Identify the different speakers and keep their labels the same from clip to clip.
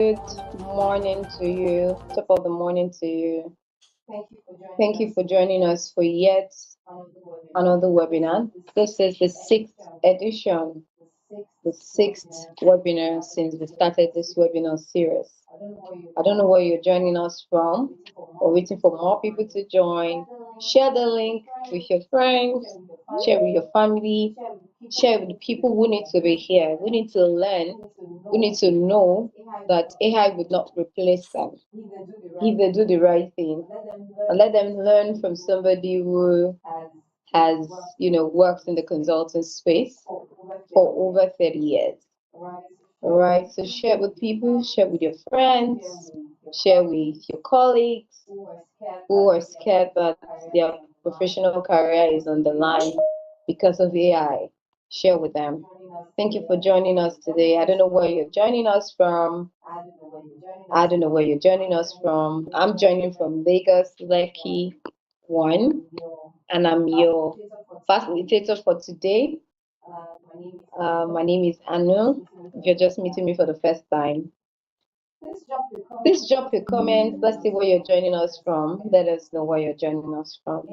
Speaker 1: Good morning to you. Top of the morning to you. Thank you for joining us for yet another webinar. This is the sixth edition, the sixth webinar since we started this webinar series. I don't know where you're joining us from. We're waiting for more people to join. Share the link with your friends, share with your family, share with the people who need to be here. We need to learn, we need to know that AI would not replace them if they do the right thing. And let them learn from somebody who has, worked in the consulting space for over 30 years. All right, so share with people, share with your friends, share with your colleagues who are scared that their professional career is on the line because of AI. Share with them. Thank you for joining us today. I don't know where you're joining us from. I don't know where you're joining us from. I'm joining from Lagos, Lekki 1, and I'm your facilitator for today. My name is Anu. If you're just meeting me for the first time, please drop your comments. Let's see where you're joining us from. Let us know where you're joining us from.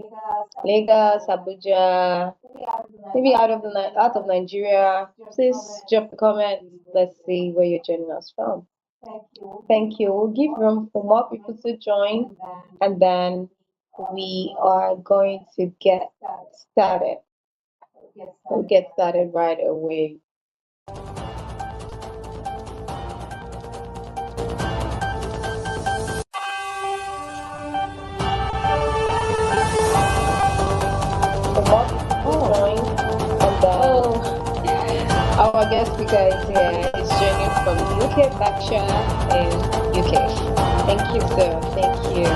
Speaker 1: Lagos, Abuja, maybe out of Nigeria. Please drop a comment. Let's see where you're joining us from. Thank you. We'll give room for more people to join, and then we are going to get started. We'll get started right away. For more people to join, and then our guest speaker is here. Is joining from UK, Berkshire, in UK. Thank you, sir. Thank you.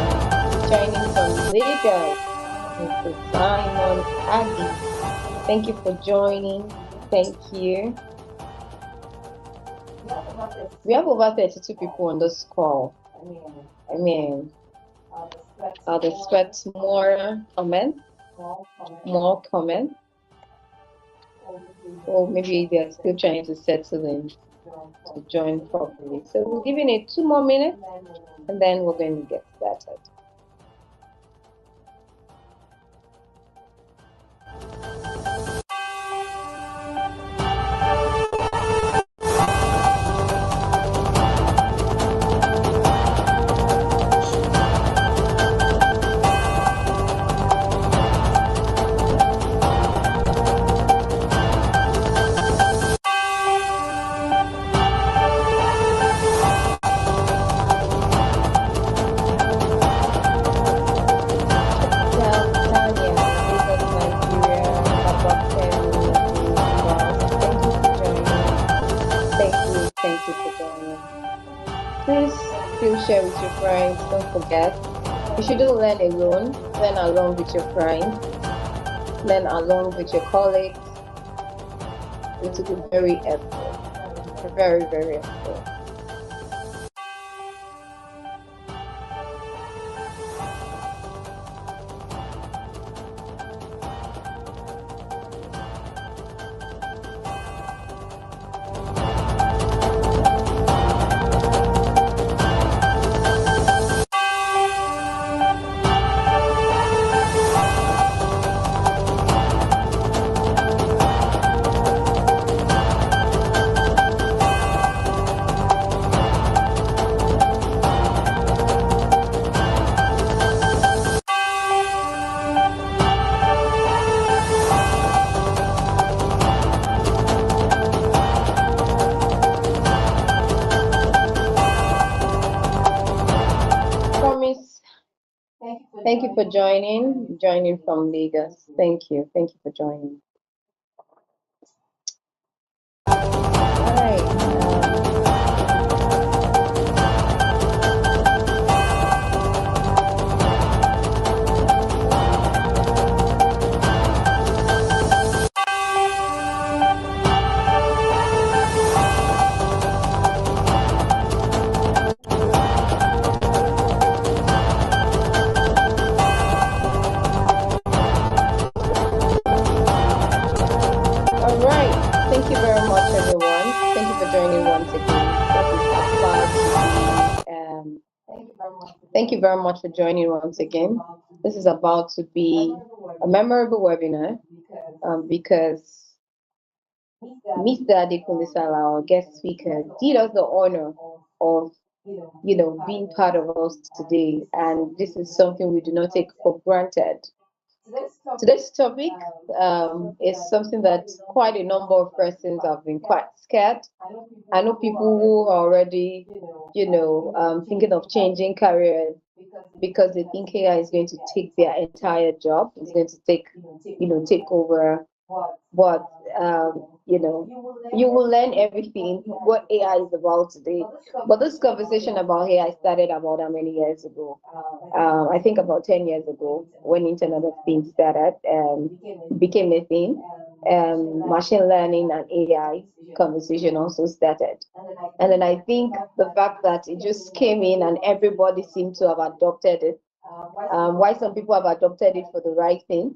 Speaker 1: Joining from Lagos, Mr. Simon Aggie. Thank you for joining. Thank you. We have over 32 people on this call. I mean, I'll expect more comments. Or maybe they're still trying to settle in to join properly. So we're giving it 2 more minutes, and then we're going to get started. Share with your friends. Don't forget, you shouldn't learn alone. Learn along with your friends. Learn along with your colleagues. It will be very helpful. Very, very helpful. Thank you for joining from Lagos. Thank you for joining. All right. Thank you very much for joining once again. This is about to be a memorable webinar because Mr. Adekunle Salah, our guest speaker, did us the honor of being part of us today, and this is something we do not take for granted. Today's topic is something that quite a number of persons have been quite scared. I know people who are already, thinking of changing careers because they think AI is going to take their entire job. It's going to take over. But you will learn everything what AI is about today. But this conversation about AI started about how many years ago? I think about 10 years ago when Internet of Things started became a thing. Machine learning and AI conversation also started. And then I think the fact that it just came in and everybody seemed to have adopted it. Why some people have adopted it for the right things.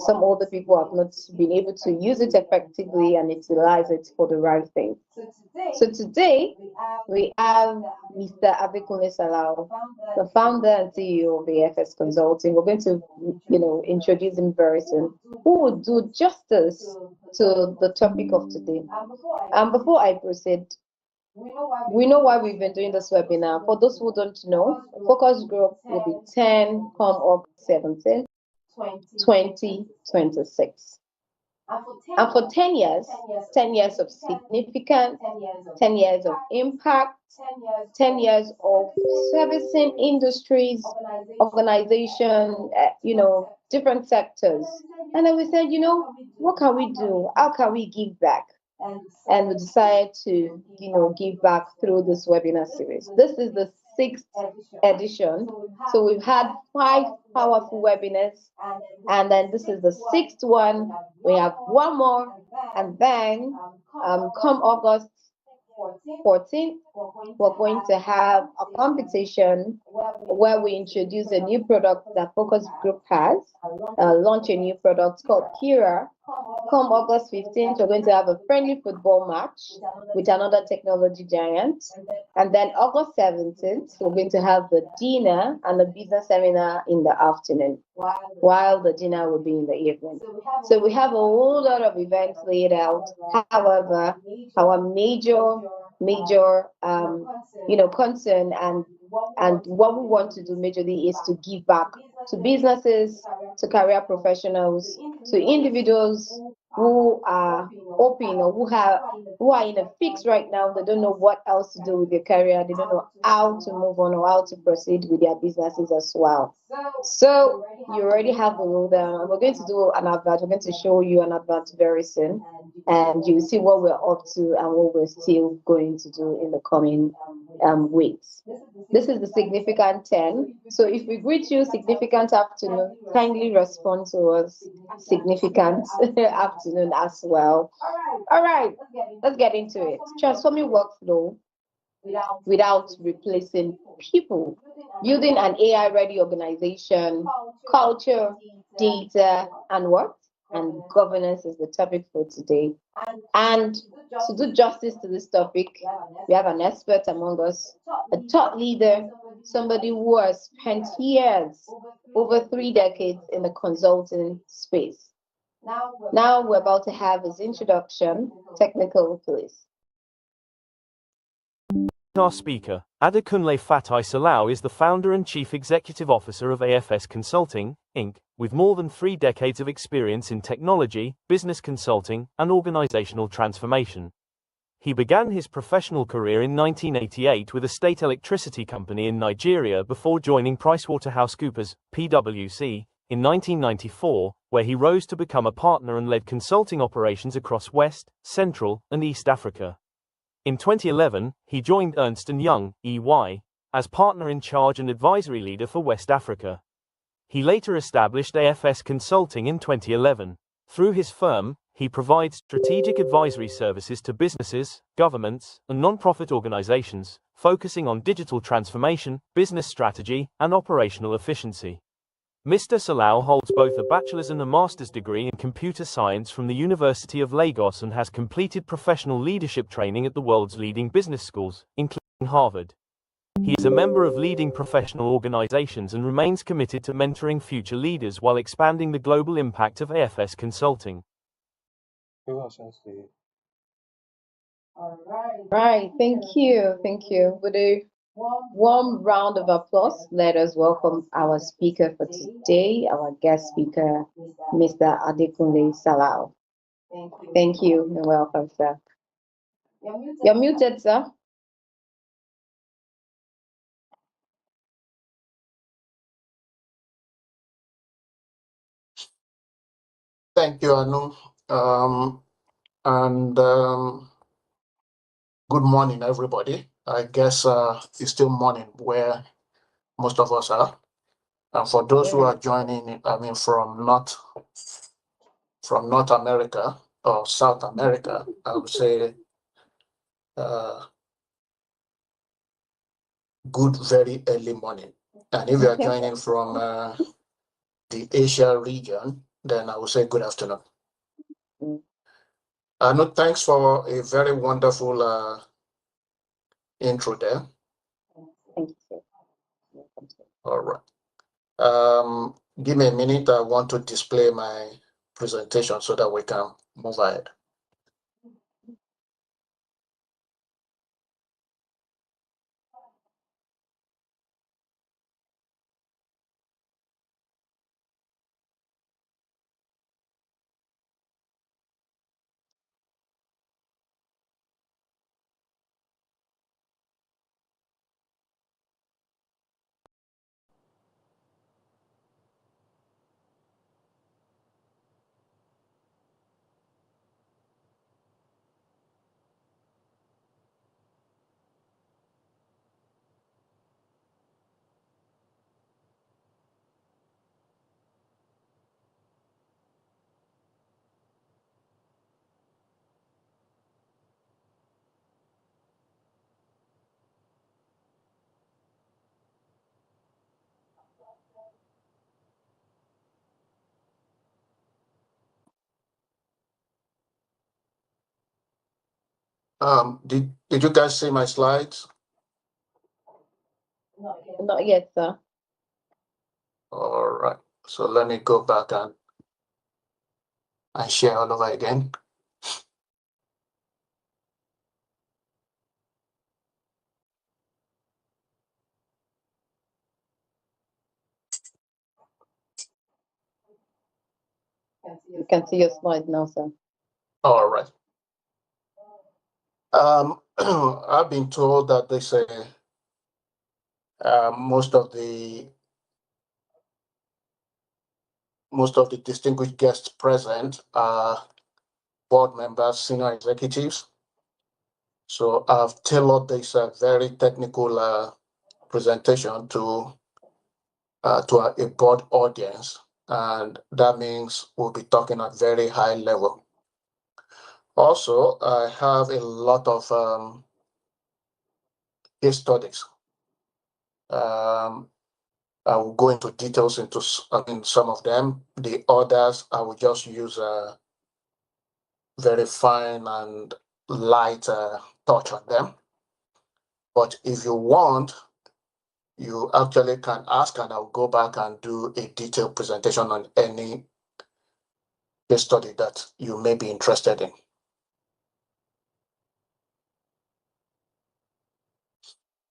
Speaker 1: Some other people have not been able to use it effectively and utilize it for the right thing. So today we have Mr. Adekunle Salah, the founder and CEO of AFS Consulting. We're going to, introduce him very soon, who will do justice to the topic of today. And before I proceed, we know why we've been doing this webinar. For those who don't know, focus group will be 10 come August 17, 2026. And for 10 years, 10 years of significance, 10 years of impact, 10 years of servicing industries, organization, different sectors. And then we said, what can we do? How can we give back? And we decided to, give back through this webinar series. This is the 6th edition. So we've had 5 powerful webinars, and then this is the 6th one. We have one more, and then come August 14th, we're going to have a competition where we introduce a new product that Focus Group has, launch a new product called Kira. Come August 15th, we're going to have a friendly football match with another technology giant. And then August 17th, we're going to have the dinner and the business seminar in the afternoon, while the dinner will be in the evening. So we have a whole lot of events laid out. However, our major concern and what we want to do majorly is to give back to businesses, to career professionals, to individuals who are open or who are in a fix right now. They don't know what else to do with their career. They don't know how to move on or how to proceed with their businesses as well. So you already have the rule down. We're going to do an advert. We're going to show you an advert very soon, and you'll see what we're up to and what we're still going to do in the coming weeks. This is the significant 10. So if we greet you significant afternoon, kindly respond to us significant afternoon as well. All right, let's get into it. Transforming workflow without replacing people. Building an AI-ready organization, culture, data, and what? And governance is the topic for today. And to do justice to this topic, we have an expert among us, a thought leader, somebody who has spent years, over 3 decades in the consulting space. Now we're about to have his introduction. Technical, please.
Speaker 2: Our speaker, Adekunle Fatai Salau, is the founder and chief executive officer of AFS Consulting, Inc., with more than 3 decades of experience in technology, business consulting, and organizational transformation. He began his professional career in 1988 with a state electricity company in Nigeria before joining PricewaterhouseCoopers, PwC, in 1994, where he rose to become a partner and led consulting operations across West, Central, and East Africa. In 2011, he joined Ernst & Young, EY, as partner in charge and advisory leader for West Africa. He later established AFS Consulting in 2011. Through his firm, he provides strategic advisory services to businesses, governments, and non-profit organizations, focusing on digital transformation, business strategy, and operational efficiency. Mr. Salau holds both a bachelor's and a master's degree in computer science from the University of Lagos and has completed professional leadership training at the world's leading business schools, including Harvard. He is a member of leading professional organizations and remains committed to mentoring future leaders while expanding the global impact of AFS Consulting.
Speaker 1: Right, thank you. Thank you. With a warm round of applause, let us welcome our speaker for today, our guest speaker, Mr. Adekunle Salau. Thank you and welcome, sir. You're muted, sir.
Speaker 3: Thank you, Anu. Good morning, everybody. I guess it's still morning where most of us are. And for those who are joining, from North America or South America, I would say good, very early morning. And if you are joining from the Asia region, then I would say good afternoon. Anu, thanks for a very wonderful intro there.
Speaker 1: Thank you, sir.
Speaker 3: All right. Give me a minute. I want to display my presentation so that we can move ahead. Did you guys see my slides?
Speaker 1: Not yet, sir.
Speaker 3: All right. So let me go back and share all over again.
Speaker 1: You can see your slide now, sir.
Speaker 3: All right. I've been told that they say most of the distinguished guests present are board members, senior executives. So I've tailored this very technical presentation to a broad audience, and that means we'll be talking at very high level. Also, I have a lot of case studies. I will go into details into some of them. The others, I will just use a very fine and light touch on them. But if you want, you actually can ask, and I'll go back and do a detailed presentation on any case study that you may be interested in.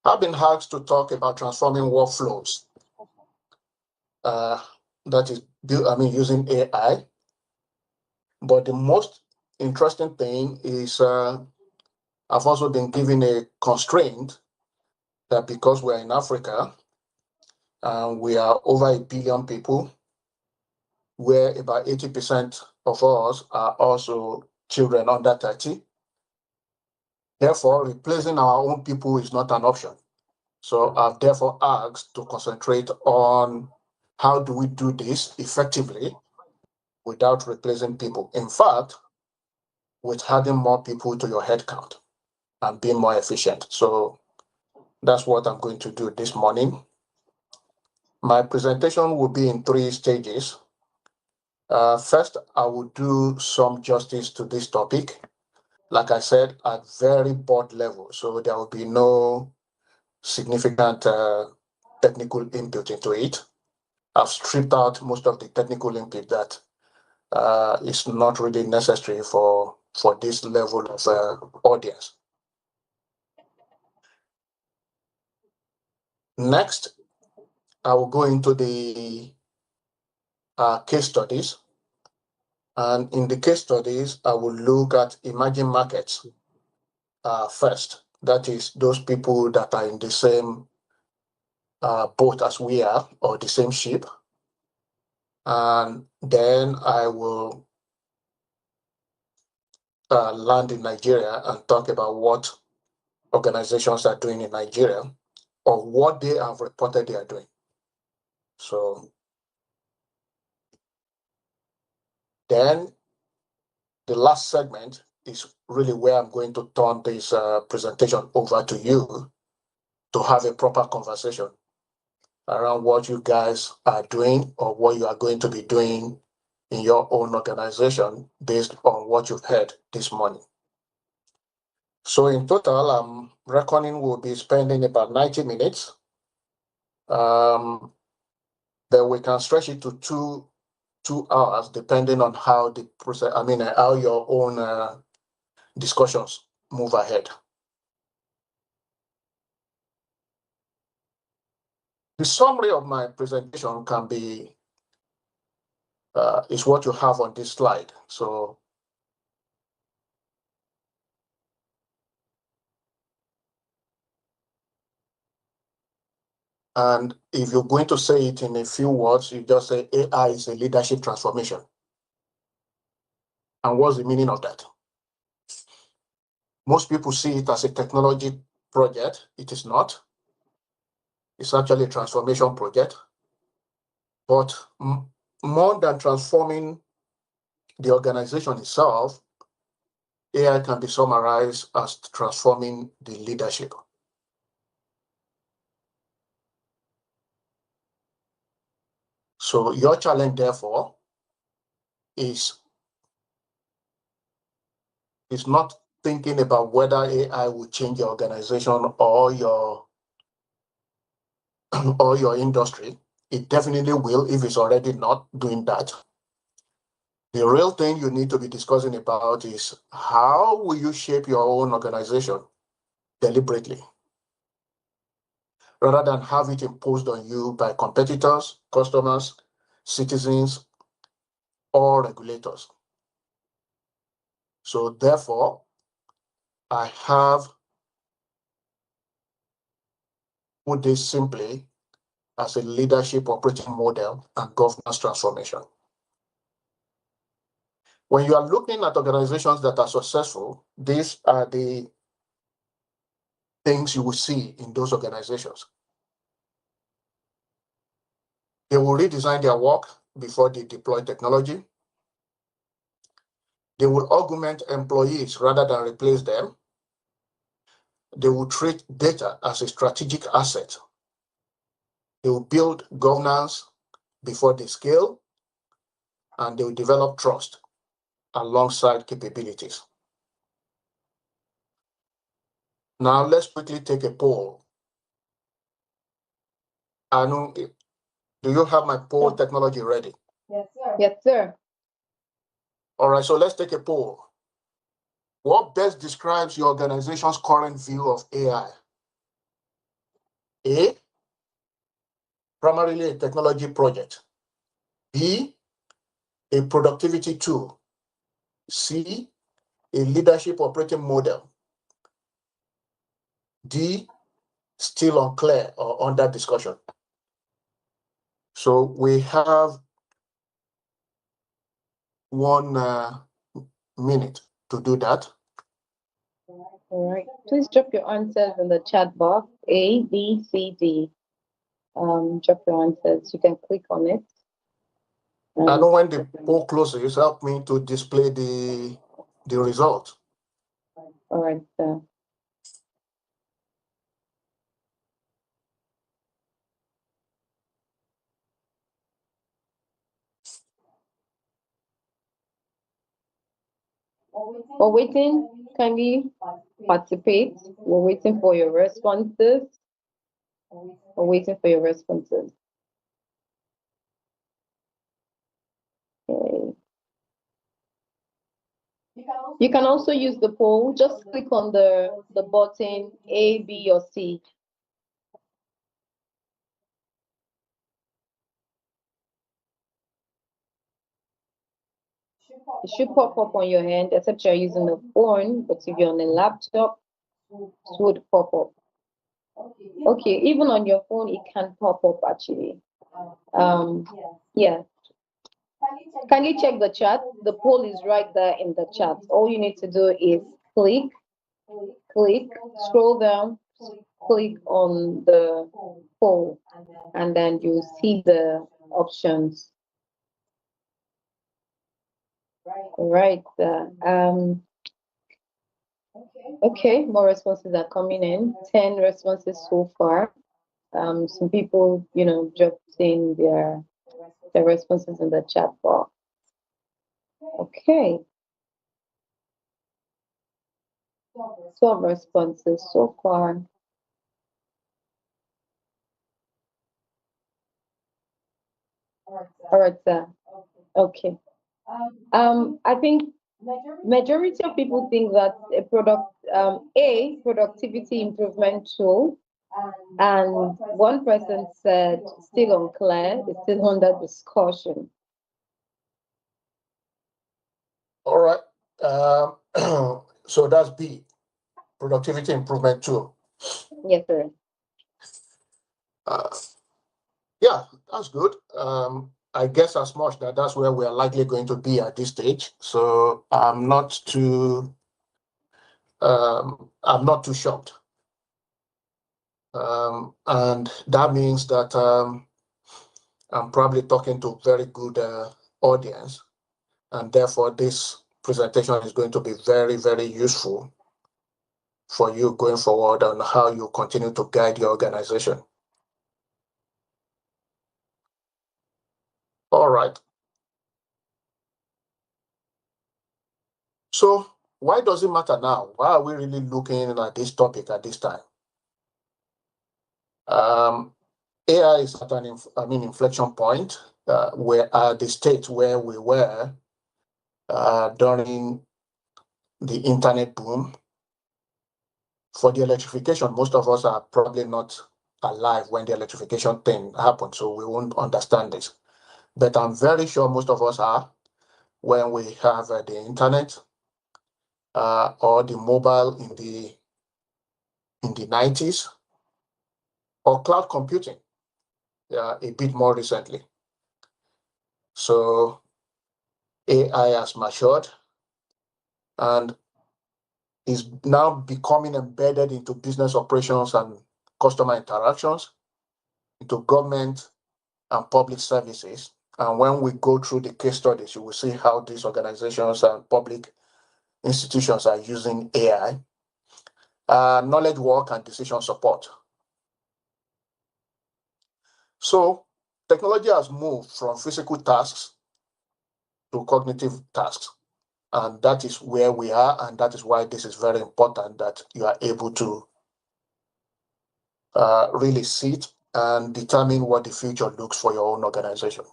Speaker 3: I've been asked to talk about transforming workflows. That is, using AI. But the most interesting thing is I've also been given a constraint that because we're in Africa, we are over 1 billion people, where about 80% of us are also children under 30. Therefore, replacing our own people is not an option. So I've therefore asked to concentrate on how do we do this effectively without replacing people. In fact, with adding more people to your headcount and being more efficient. So that's what I'm going to do this morning. My presentation will be in 3 stages. First, I will do some justice to this topic. Like I said, at very broad level. So there will be no significant technical input into it. I've stripped out most of the technical input that is not really necessary for this level of audience. Next, I will go into the case studies. And in the case studies, I will look at emerging markets first. That is those people that are in the same boat as we are, or the same ship. And then I will land in Nigeria and talk about what organizations are doing in Nigeria, or what they have reported they are doing. So then the last segment is really where I'm going to turn this presentation over to you to have a proper conversation around what you guys are doing or what you are going to be doing in your own organization based on what you've heard this morning. So in total, I'm reckoning we'll be spending about 90 minutes. But we can stretch it to two hours depending on how the process, how your own discussions move ahead. The summary of my presentation can be is what you have on this slide. So and if you're going to say it in a few words, you just say AI is a leadership transformation. And what's the meaning of that? Most people see it as a technology project. It is not. It's actually a transformation project. But more than transforming the organization itself, AI can be summarized as transforming the leadership. So your challenge, therefore, is not thinking about whether AI will change your organization or your or your industry. It definitely will if it's already not doing that. The real thing you need to be discussing about is how will you shape your own organization deliberately, rather than have it imposed on you by competitors, customers, citizens, or regulators. So therefore, I have put this simply as a leadership operating model and governance transformation. When you are looking at organizations that are successful, these are the things you will see in those organizations. They will redesign their work before they deploy technology. They will augment employees rather than replace them. They will treat data as a strategic asset. They will build governance before they scale, and they will develop trust alongside capabilities. Now let's quickly take a poll. Anu, do you have my poll technology ready?
Speaker 1: Yes, sir. Yes, sir.
Speaker 3: All right, so let's take a poll. What best describes your organization's current view of AI? A, primarily a technology project. B, a productivity tool. C, a leadership operating model. D, still unclear or under discussion. So we have 1 minute to do that.
Speaker 1: All right. Please drop your answers in the chat box, A, B, C, D. Drop your answers. You can click on it.
Speaker 3: I know when the poll closes, help me to display the result.
Speaker 1: All right, sir. We're waiting. Kindly participate. We're waiting for your responses. We're waiting for your responses. Okay. You can also use the poll. Just click on the button A, B, or C. It should pop up on your hand, except you're using a phone, but if you're on a laptop, it would pop up. Okay, even on your phone, it can pop up actually. Yeah. Can you check the chat? The poll is right there in the chat. All you need to do is click, scroll down, click on the poll, and then you see the options right there. Okay, more responses are coming in. 10 responses so far. Some people, dropped in their responses in the chat box. Okay. 12 responses so far. All right, sir. Okay. I think majority of people think that a productivity improvement tool, and one person said still unclear, it's still under discussion.
Speaker 3: All right. So that's B, productivity improvement tool.
Speaker 1: Yes, sir.
Speaker 3: Yeah, that's good. I guess as much that's where we are likely going to be at this stage. So I'm not too shocked. And that means that I'm probably talking to a very good audience, and therefore this presentation is going to be very, very useful for you going forward on how you continue to guide your organization. All right. So why does it matter now? Why are we really looking at this topic at this time? AI is at an inflection point. We're at the state where we were during the internet boom. For the electrification, most of us are probably not alive when the electrification thing happened, so we won't understand this. But I'm very sure most of us are when we have the internet or the mobile in the 90s, or cloud computing a bit more recently. So AI has matured and is now becoming embedded into business operations and customer interactions, into government and public services. And when we go through the case studies, you will see how these organizations and public institutions are using AI, knowledge work and decision support. So technology has moved from physical tasks to cognitive tasks. And that is where we are, and that is why this is very important that you are able to really sit and determine what the future looks for your own organization.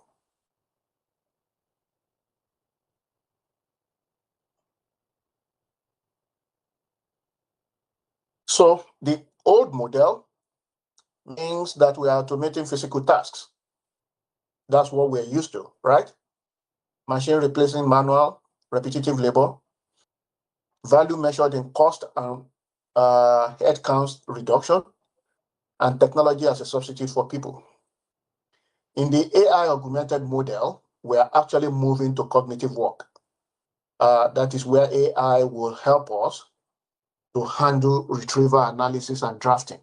Speaker 3: So the old model means that we are automating physical tasks. That's what we're used to, right? Machine replacing manual, repetitive labor, value measured in cost and headcount reduction, and technology as a substitute for people. In the AI augmented model, we are actually moving to cognitive work. That is where AI will help us to handle retrieval analysis and drafting.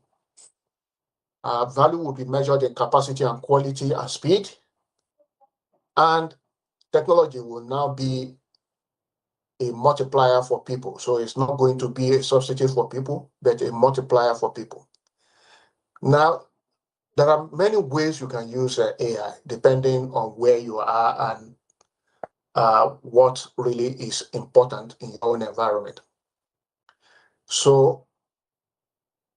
Speaker 3: Value will be measured in capacity and quality and speed. And technology will now be a multiplier for people. So it's not going to be a substitute for people, but a multiplier for people. Now, there are many ways you can use AI depending on where you are and what really is important in your own environment. So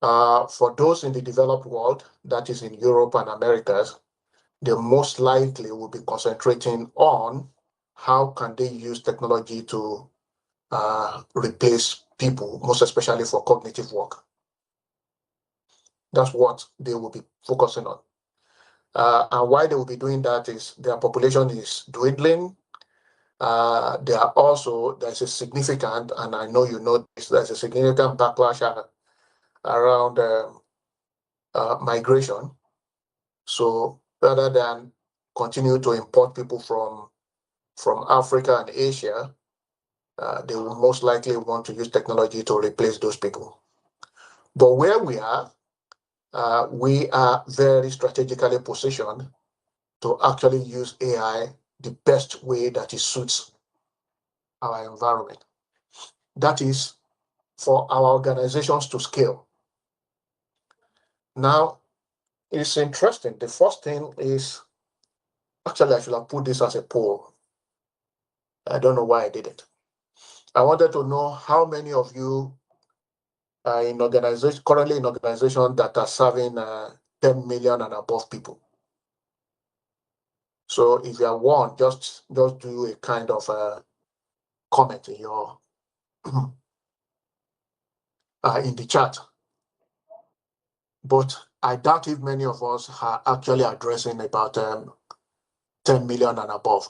Speaker 3: For those in the developed world, that is in Europe and Americas, they most likely will be concentrating on how can they use technology to replace people, most especially for cognitive work. That's what they will be focusing on. And why they will be doing that is their population is dwindling. There's a significant, and I know you know this, there's a significant backlash around migration. So rather than continue to import people from Africa and Asia, they will most likely want to use technology to replace those people. But where we are very strategically positioned to actually use AI the best way that it suits our environment. That is for our organizations to scale. Now, it's interesting. The first thing is, actually, I should have put this as a poll. I don't know why I did it. I wanted to know how many of you are currently in organizations that are serving 10 million and above people. So if you are one, just do a kind of comment in your in the chat. But I doubt if many of us are actually addressing about 10 million and above.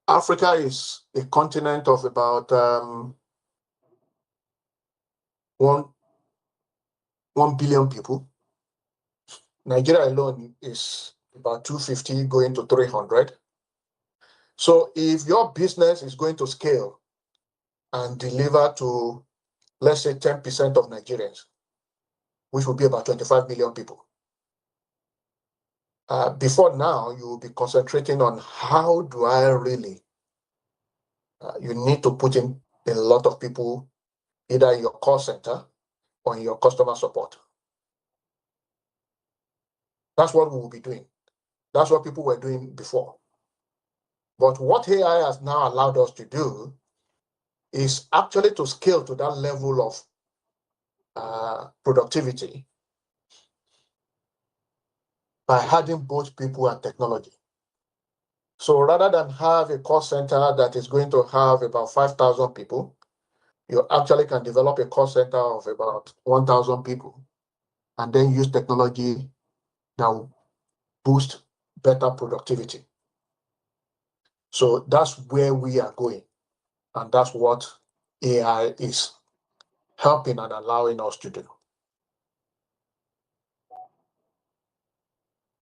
Speaker 3: Africa is a continent of about 1 billion people. Nigeria alone is about 250 going to 300. So if your business is going to scale and deliver to, let's say, 10% of Nigerians, which will be about 25 million people, before now, you will be concentrating on how do I really, you need to put in a lot of people either in your call center or in your customer support. That's what we will be doing. That's what people were doing before. But what AI has now allowed us to do is actually to scale to that level of productivity by adding both people and technology. So rather than have a call center that is going to have about 5,000 people, you actually can develop a call center of about 1,000 people and then use technology that will boost better productivity. So that's where we are going. And that's what AI is helping and allowing us to do.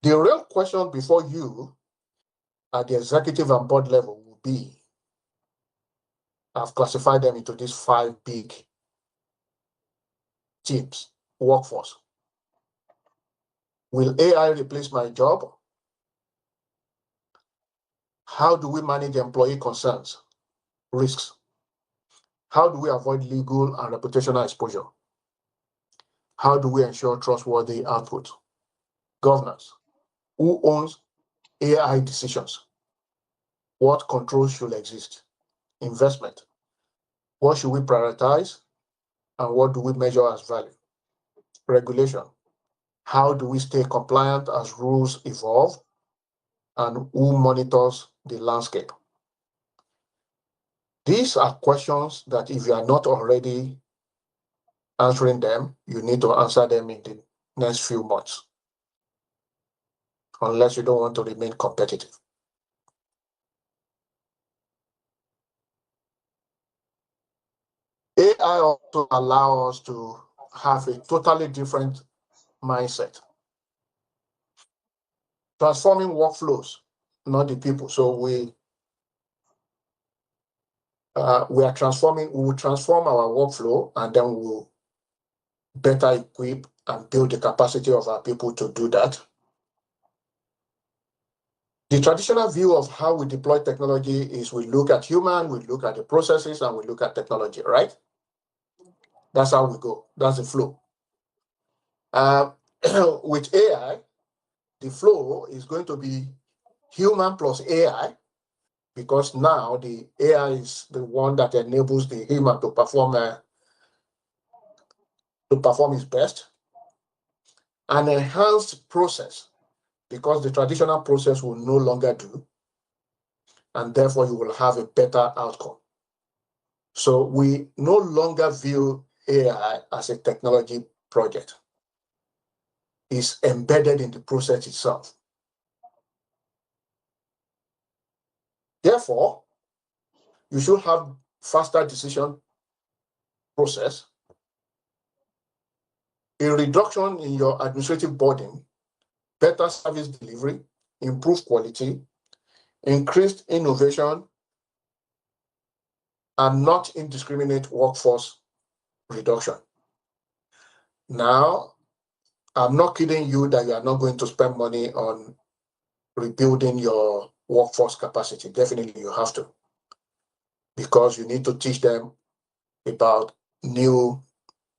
Speaker 3: The real question before you at the executive and board level will be, I've classified them into these 5 big teams, workforce. Will AI replace my job? How do we manage employee concerns, risks? How do we avoid legal and reputational exposure? How do we ensure trustworthy output? Governance. Who owns AI decisions? What controls should exist? Investment. What should we prioritize? And what do we measure as value? Regulation. How do we stay compliant as rules evolve? And who monitors the landscape? These are questions that if you are not already answering them, you need to answer them in the next few months, unless you don't want to remain competitive. AI also allows us to have a totally different mindset. Transforming workflows, not the people. So we will transform our workflow, and then we'll better equip and build the capacity of our people to do that. The traditional view of how we deploy technology is we look at human, we look at the processes, and we look at technology, right? That's how we go. That's the flow. With AI, the flow is going to be human plus AI, because now the AI is the one that enables the human to perform to perform its best, an enhanced process because the traditional process will no longer do, and therefore you will have a better outcome. So we no longer view AI as a technology project. It's embedded in the process itself. Therefore, you should have faster decision process, a reduction in your administrative burden, better service delivery, improved quality, increased innovation, and not indiscriminate workforce reduction. Now, I'm not kidding you that you are not going to spend money on rebuilding your workforce capacity. Definitely you have to, because you need to teach them about new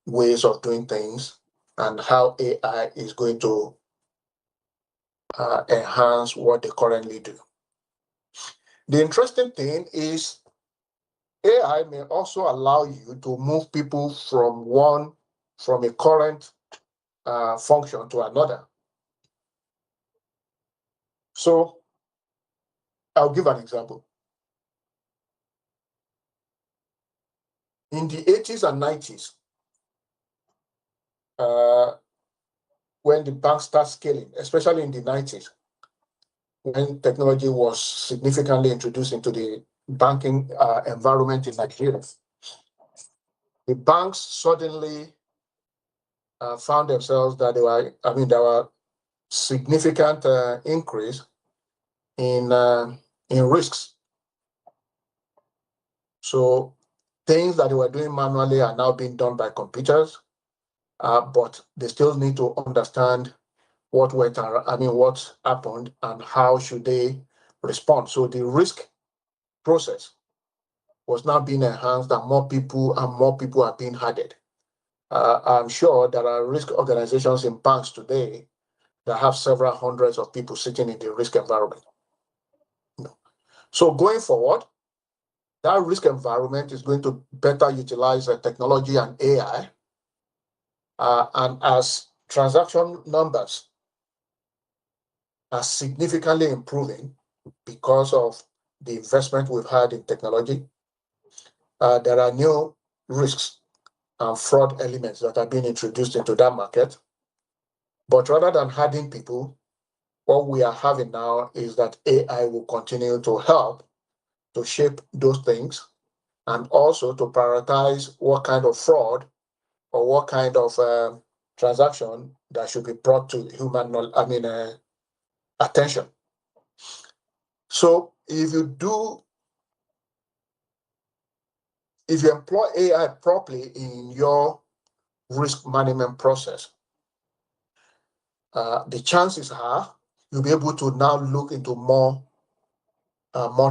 Speaker 3: ways of doing things and how AI is going to enhance what they currently do. The interesting thing is AI may also allow you to move people from a current function to another. So I'll give an example. In the 80s and 90s, when the banks start scaling, especially in the 90s, when technology was significantly introduced into the banking environment in Nigeria, the banks suddenly found themselves that there were significant increase in risks. So things that they were doing manually are now being done by computers, but they still need to understand what happened and how should they respond. So the risk process was now being enhanced, and more people are being added. I'm sure there are risk organizations in banks today that have several hundreds of people sitting in the risk environment. So going forward, that risk environment is going to better utilize technology and AI. And as transaction numbers are significantly improving because of the investment we've had in technology, there are new risks and fraud elements that are being introduced into that market. But rather than hurting people, what we are having now is that AI will continue to help to shape those things and also to prioritize what kind of fraud or what kind of transaction that should be brought to human attention. So if you employ AI properly in your risk management process, the chances are you'll be able to now look into more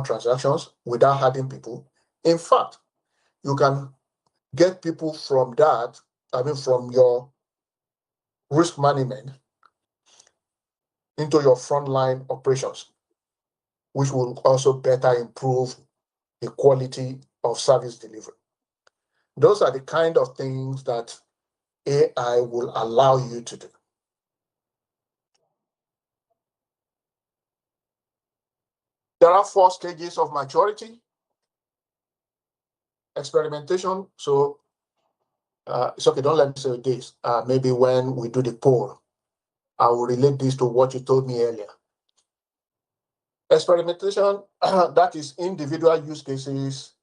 Speaker 3: transactions without hurting people. In fact, you can get people from from your risk management into your frontline operations, which will also better improve the quality of service delivery. Those are the kind of things that AI will allow you to do. There are 4 stages of maturity. Experimentation. So it's okay, don't let me say this. Maybe when we do the poll, I will relate this to what you told me earlier. Experimentation, that is individual use cases,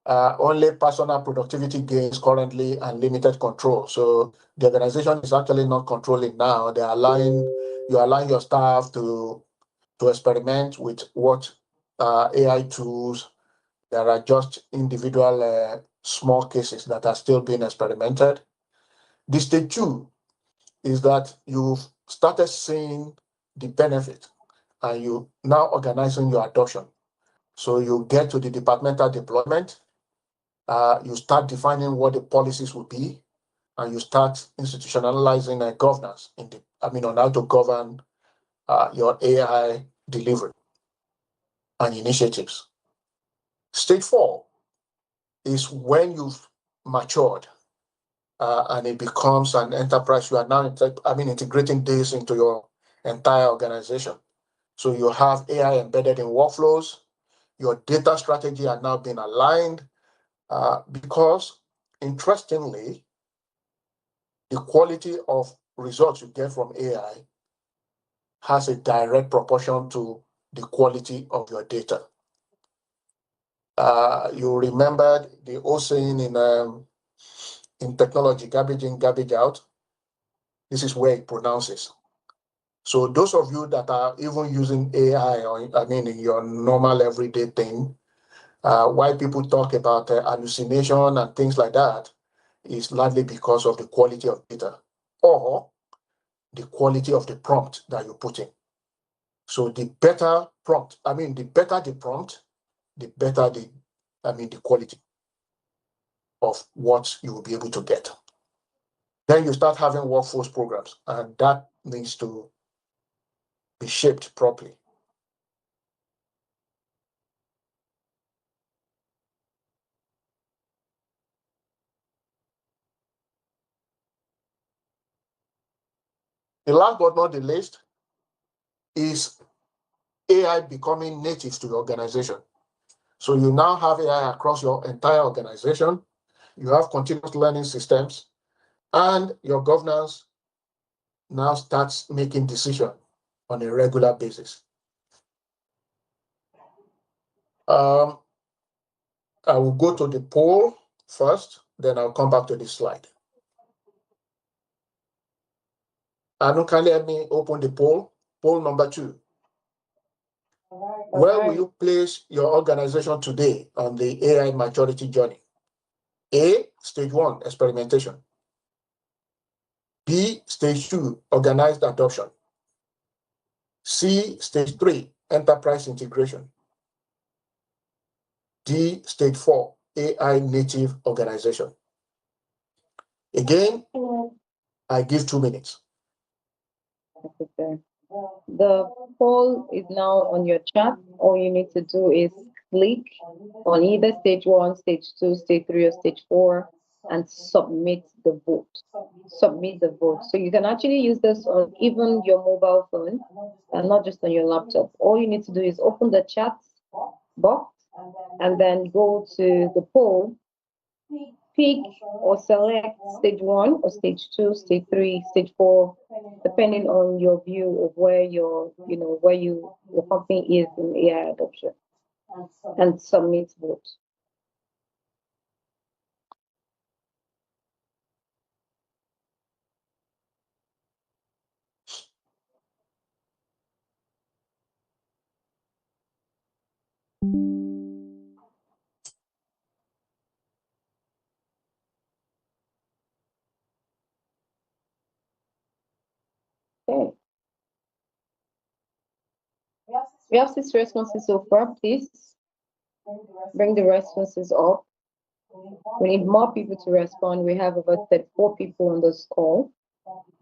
Speaker 3: only personal productivity gains currently, and limited control. So the organization is actually not controlling now. You're allowing your staff to experiment with what AI tools. There are just individual small cases that are still being experimented. The stage 2 is that you've started seeing the benefit and you now organizing your adoption. So you get to the departmental deployment, you start defining what the policies will be, and you start institutionalizing governance on how to govern your AI delivery and initiatives. Stage 4 is when you've matured and it becomes an enterprise. You are now, integrating this into your entire organization. So you have AI embedded in workflows. Your data strategy are now being aligned because, interestingly, the quality of results you get from AI has a direct proportion to the quality of your data. You remembered the old saying in technology, garbage in, garbage out. This is where it pronounces. So those of you that are even using AI, in your normal everyday thing, why people talk about hallucination and things like that is largely because of the quality of data or the quality of the prompt that you put in. So the better prompt, the better the prompt, the better the quality of what you will be able to get. Then you start having workforce programs, and that needs to be shaped properly. The last but not the least is AI becoming native to your organization. So you now have AI across your entire organization. You have continuous learning systems, and your governance now starts making decisions on a regular basis. I will go to the poll first, then I'll come back to this slide. Anu, can you let me open the poll? Poll number 2. Where will you place your organization today on the AI maturity journey? A, stage 1, experimentation. B, stage 2, organized adoption. C, stage 3, enterprise integration. D, stage 4, AI native organization. Again, I give 2 minutes.
Speaker 1: Okay. The poll is now on your chat. All you need to do is click on either stage 1, stage 2, stage 3, or stage 4 and submit the vote. Submit the vote. So you can actually use this on even your mobile phone and not just on your laptop. All you need to do is open the chat box and then go to the poll, pick or select stage 1 or stage 2, stage 3, stage 4, depending on your view of where your company is in AI adoption, and submit vote. Okay. We have 6 responses so far. Please bring the responses up. We need more people to respond. We have about 34 people on this call.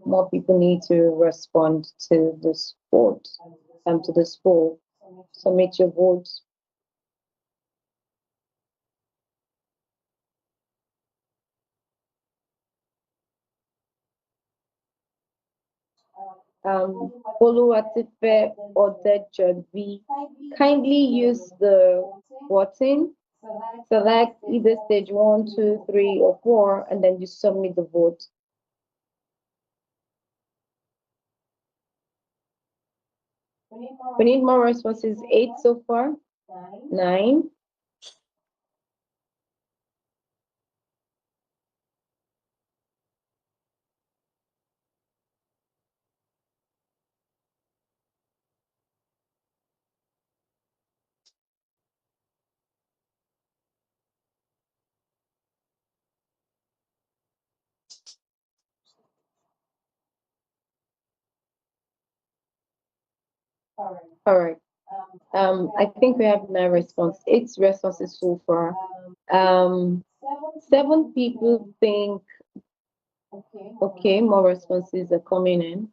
Speaker 1: More people need to respond to this vote and to this poll. Submit your vote. Oluwatife Odejobi, kindly use the button, select either stage 1, 2, 3, or 4, and then you submit the vote. We need more responses. 8 so far. 9. All right. I think we have 9 responses. 8 responses so far. 7 people think, okay, more responses are coming in.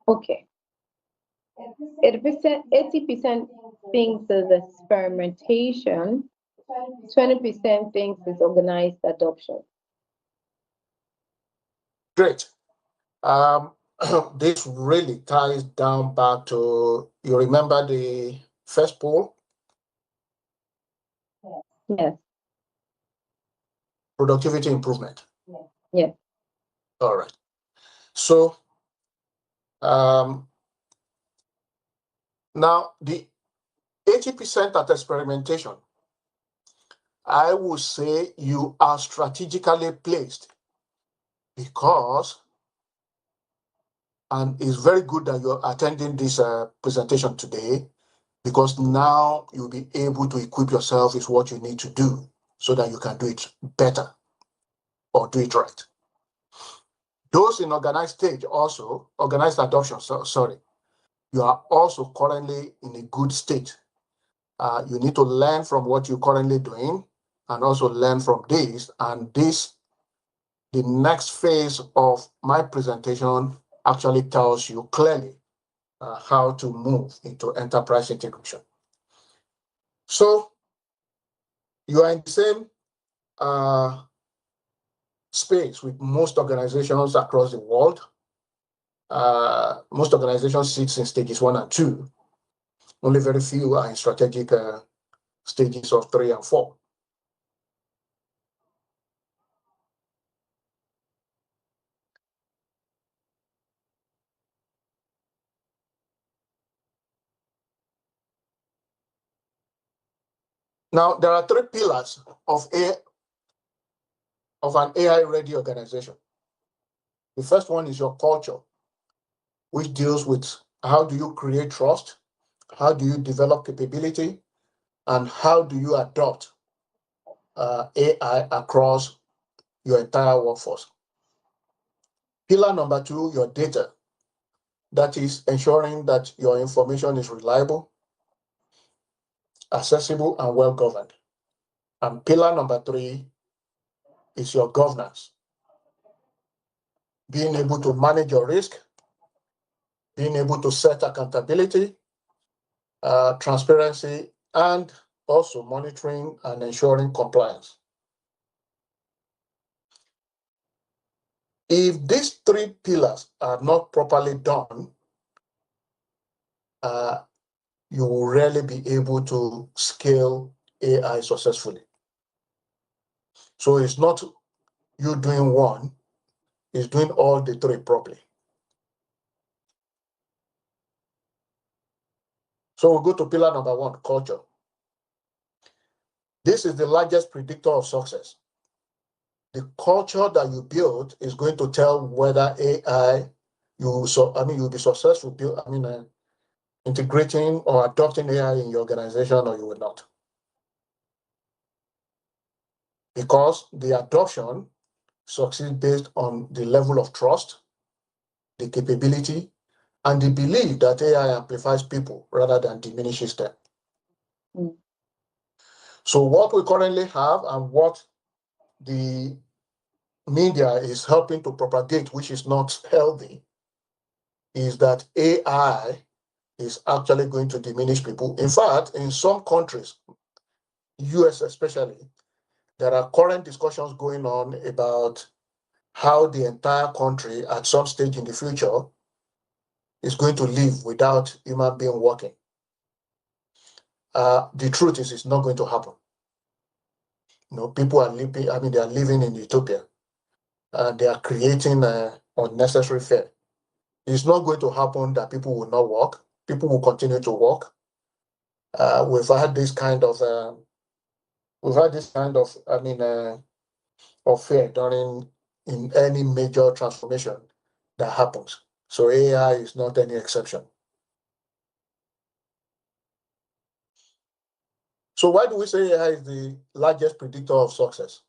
Speaker 1: Okay. 80% thinks there's experimentation. 20% thinks it's organized adoption.
Speaker 3: Great. This really ties down back to, you remember the first poll?
Speaker 1: Yes.
Speaker 3: Productivity improvement.
Speaker 1: Yes.
Speaker 3: All right. So now the 80% at experimentation, I would say you are strategically placed because, and it's very good that you're attending this presentation today, because now you'll be able to equip yourself with what you need to do so that you can do it better or do it right. Those in organized stage also, organized adoption, sorry, you are also currently in a good state. You need to learn from what you're currently doing and also learn from this. And this, the next phase of my presentation actually tells you clearly how to move into enterprise integration. So you are in the same space with most organizations across the world. Most organizations sit in stages 1 and 2. Only very few are in strategic stages of 3 and 4. Now, there are 3 pillars of an AI-ready organization. The first one is your culture, which deals with how do you create trust, how do you develop capability, and how do you adopt AI across your entire workforce. Pillar number 2, your data. That is ensuring that your information is reliable, accessible, and well-governed. And pillar number 3 is your governance. Being able to manage your risk, being able to set accountability, transparency, and also monitoring and ensuring compliance. If these 3 pillars are not properly done, you will rarely be able to scale AI successfully. So it's not you doing one, it's doing all the 3 properly. So we'll go to pillar number 1, culture. This is the largest predictor of success. The culture that you build is going to tell whether AI, you'll be successful integrating or adopting AI in your organization, or you will not. Because the adoption succeeds based on the level of trust, the capability, and the belief that AI amplifies people rather than diminishes them.
Speaker 1: Mm.
Speaker 3: So what we currently have and what the media is helping to propagate, which is not healthy, is that AI is actually going to diminish people. In fact, in some countries, US especially, there are current discussions going on about how the entire country at some stage in the future is going to live without human being working. The truth is, it's not going to happen. People are living, they are living in utopia. They are creating unnecessary fear. It's not going to happen that people will not work. People will continue to work. We've had this kind of of fear during in any major transformation that happens. So AI is not any exception. So why do we say AI is the largest predictor of success?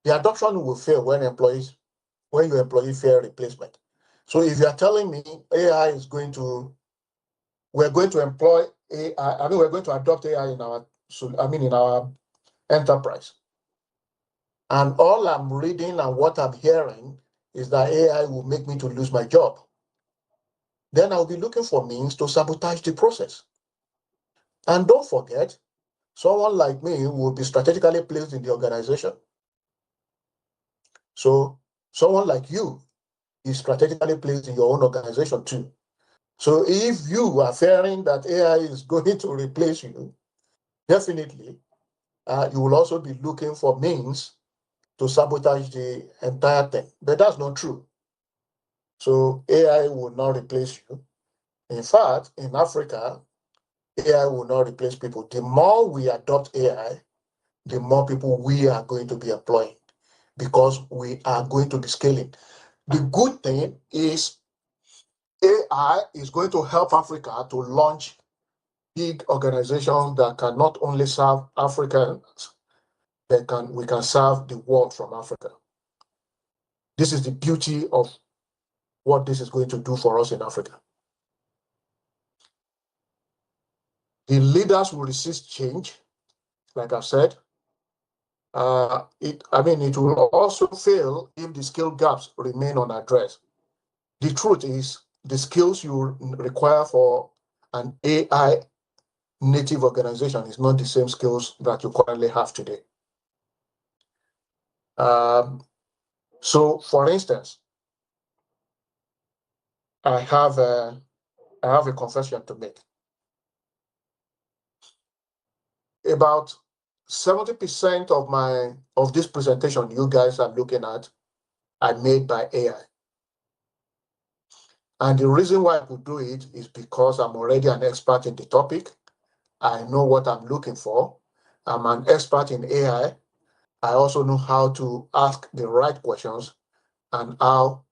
Speaker 3: The adoption will fail when your employee fear replacement. So if you are telling me AI is we're going to employ AI, we're going to adopt AI in our enterprise. And all I'm reading and what I'm hearing is that AI will make me to lose my job. Then I'll be looking for means to sabotage the process. And don't forget, someone like me will be strategically placed in the organization. So someone like you is strategically placed in your own organization too. So if you are fearing that AI is going to replace you, definitely you will also be looking for means to sabotage the entire thing. But that's not true. So AI will not replace you. In fact, in Africa, AI will not replace people. The more we adopt AI, the more people we are going to be employing because we are going to be scaling. The good thing is AI is going to help Africa to launch big organizations that can not only serve Africans, we can serve the world from Africa. This is the beauty of what this is going to do for us in Africa. The leaders will resist change, like I've said. It will also fail if the skill gaps remain unaddressed. The truth is, the skills you require for an AI native organization is not the same skills that you currently have today. So, for instance, I have a confession to make. About 70% of this presentation you guys are looking at are made by AI. And the reason why I could do it is because I'm already an expert in the topic. I know what I'm looking for. I'm an expert in AI. I also know how to ask the right questions and how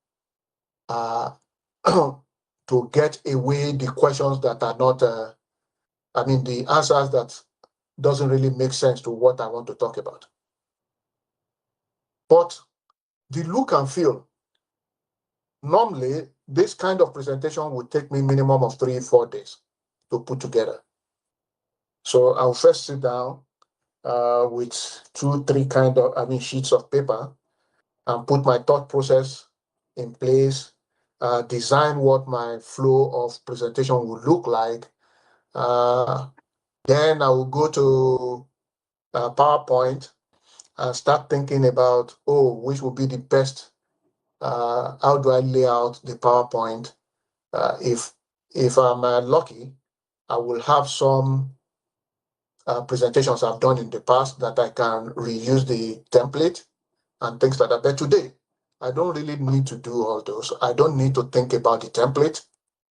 Speaker 3: to get away the questions that are not, the answers that doesn't really make sense to what I want to talk about. But the look and feel, normally this kind of presentation would take me minimum of 3-4 days to put together. So I'll first sit down with 2-3 sheets of paper and put my thought process in place, design what my flow of presentation would look like. Then I will go to PowerPoint and start thinking about, which would be the best, how do I lay out the PowerPoint? If I'm lucky, I will have some presentations I've done in the past that I can reuse the template and things like that. But today, I don't really need to do all those. I don't need to think about the template.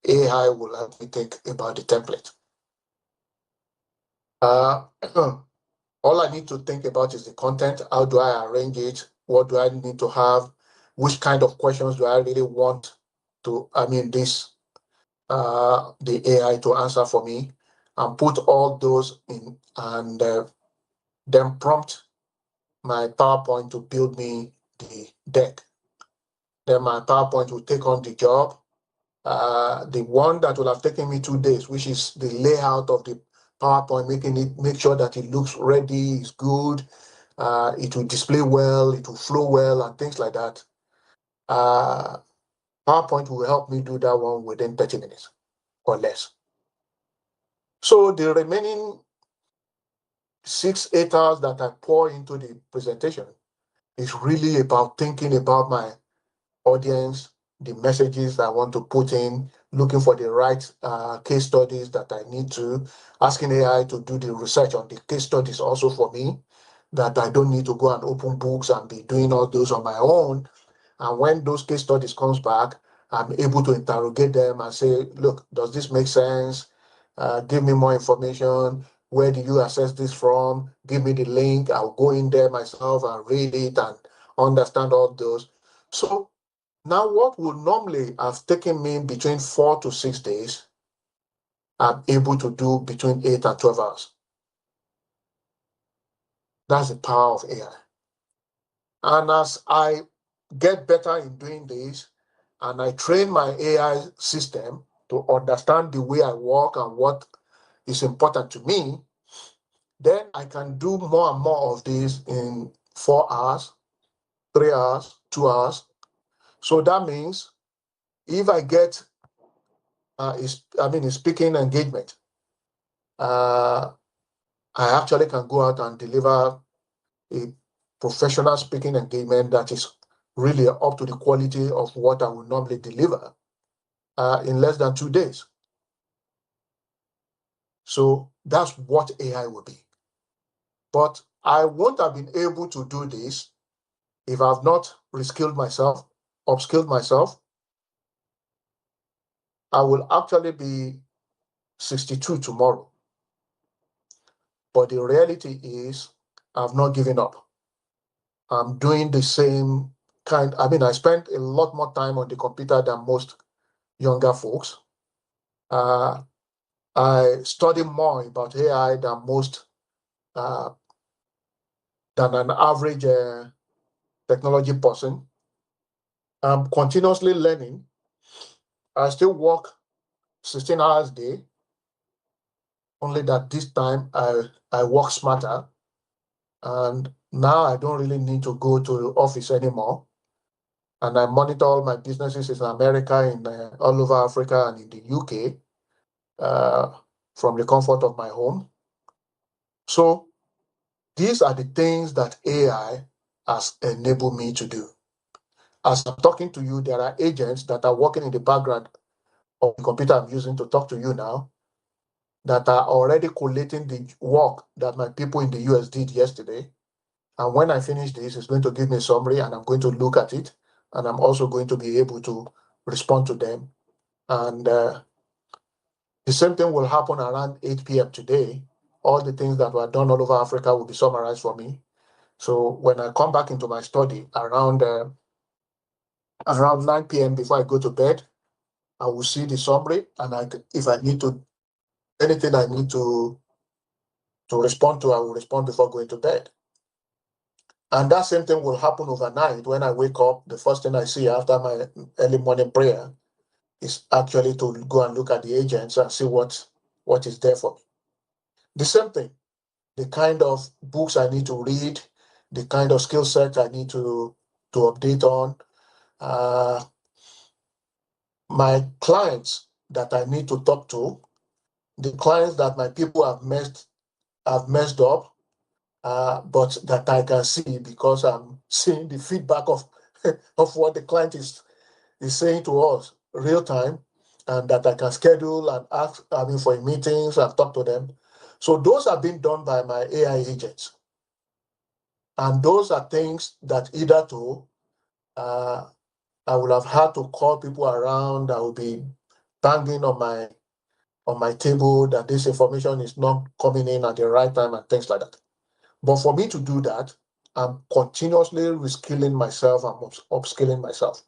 Speaker 3: AI will help me think about the template. All I need to think about is the content. How do I arrange it? What do I need to have? Which kind of questions do I really want to, the AI to answer for me, and put all those in, and then prompt my PowerPoint to build me the deck. Then my PowerPoint will take on the job. The one that will have taken me 2 days, which is the layout of the PowerPoint, make sure that it looks ready, is good, it will display well, it will flow well, and things like that. PowerPoint will help me do that one within 30 minutes or less. So the remaining 6-8 hours that I pour into the presentation is really about thinking about my audience, the messages I want to put in, looking for the right case studies that I need to, asking AI to do the research on the case studies also for me, that I don't need to go and open books and be doing all those on my own. And when those case studies comes back, I'm able to interrogate them and say, look, does this make sense? Give me more information. Where do you access this from? Give me the link. I'll go in there myself and read it and understand all those. So now what would normally have taken me between 4 to 6 days, I'm able to do between 8 and 12 hours. That's the power of AI. And as I get better in doing this, and I train my AI system to understand the way I work and what is important to me, then I can do more and more of this in 4 hours, 3 hours, 2 hours. So that means if I get a speaking engagement, I actually can go out and deliver a professional speaking engagement that is really up to the quality of what I would normally deliver in less than 2 days. So that's what AI will be. But I won't have been able to do this if I've not reskilled myself, upskilled myself. I will actually be 62 tomorrow. But the reality is, I've not given up. I'm doing the same kind. I spent a lot more time on the computer than most younger folks. I study more about AI than than an average technology person. I'm continuously learning. I still work 16 hours a day, only that this time I work smarter. And now I don't really need to go to the office anymore. And I monitor all my businesses in America, in all over Africa, and in the UK from the comfort of my home. So these are the things that AI has enabled me to do. As I'm talking to you, there are agents that are working in the background of the computer I'm using to talk to you now that are already collating the work that my people in the US did yesterday. And when I finish this, it's going to give me a summary and I'm going to look at it. And I'm also going to be able to respond to them. And the same thing will happen around 8 p.m. today. All the things that were done all over Africa will be summarized for me. So when I come back into my study around 9 p.m. before I go to bed, I will see the summary, and if I need to, anything I need to respond to, I will respond before going to bed. And that same thing will happen overnight. When I wake up, the first thing I see after my early morning prayer is actually to go and look at the agents and see what is there for me. The same thing, the kind of books I need to read, the kind of skill set I need to update on, my clients that I need to talk to, the clients that my people have messed up, but that I can see because I'm seeing the feedback of of what the client is saying to us real time, and that I can schedule and ask for meetings and talk to them. So those are being done by my AI agents, and those are things that either I would have had to call people around. I will be banging on my table that this information is not coming in at the right time and things like that. But for me to do that, I'm continuously reskilling myself and upskilling myself.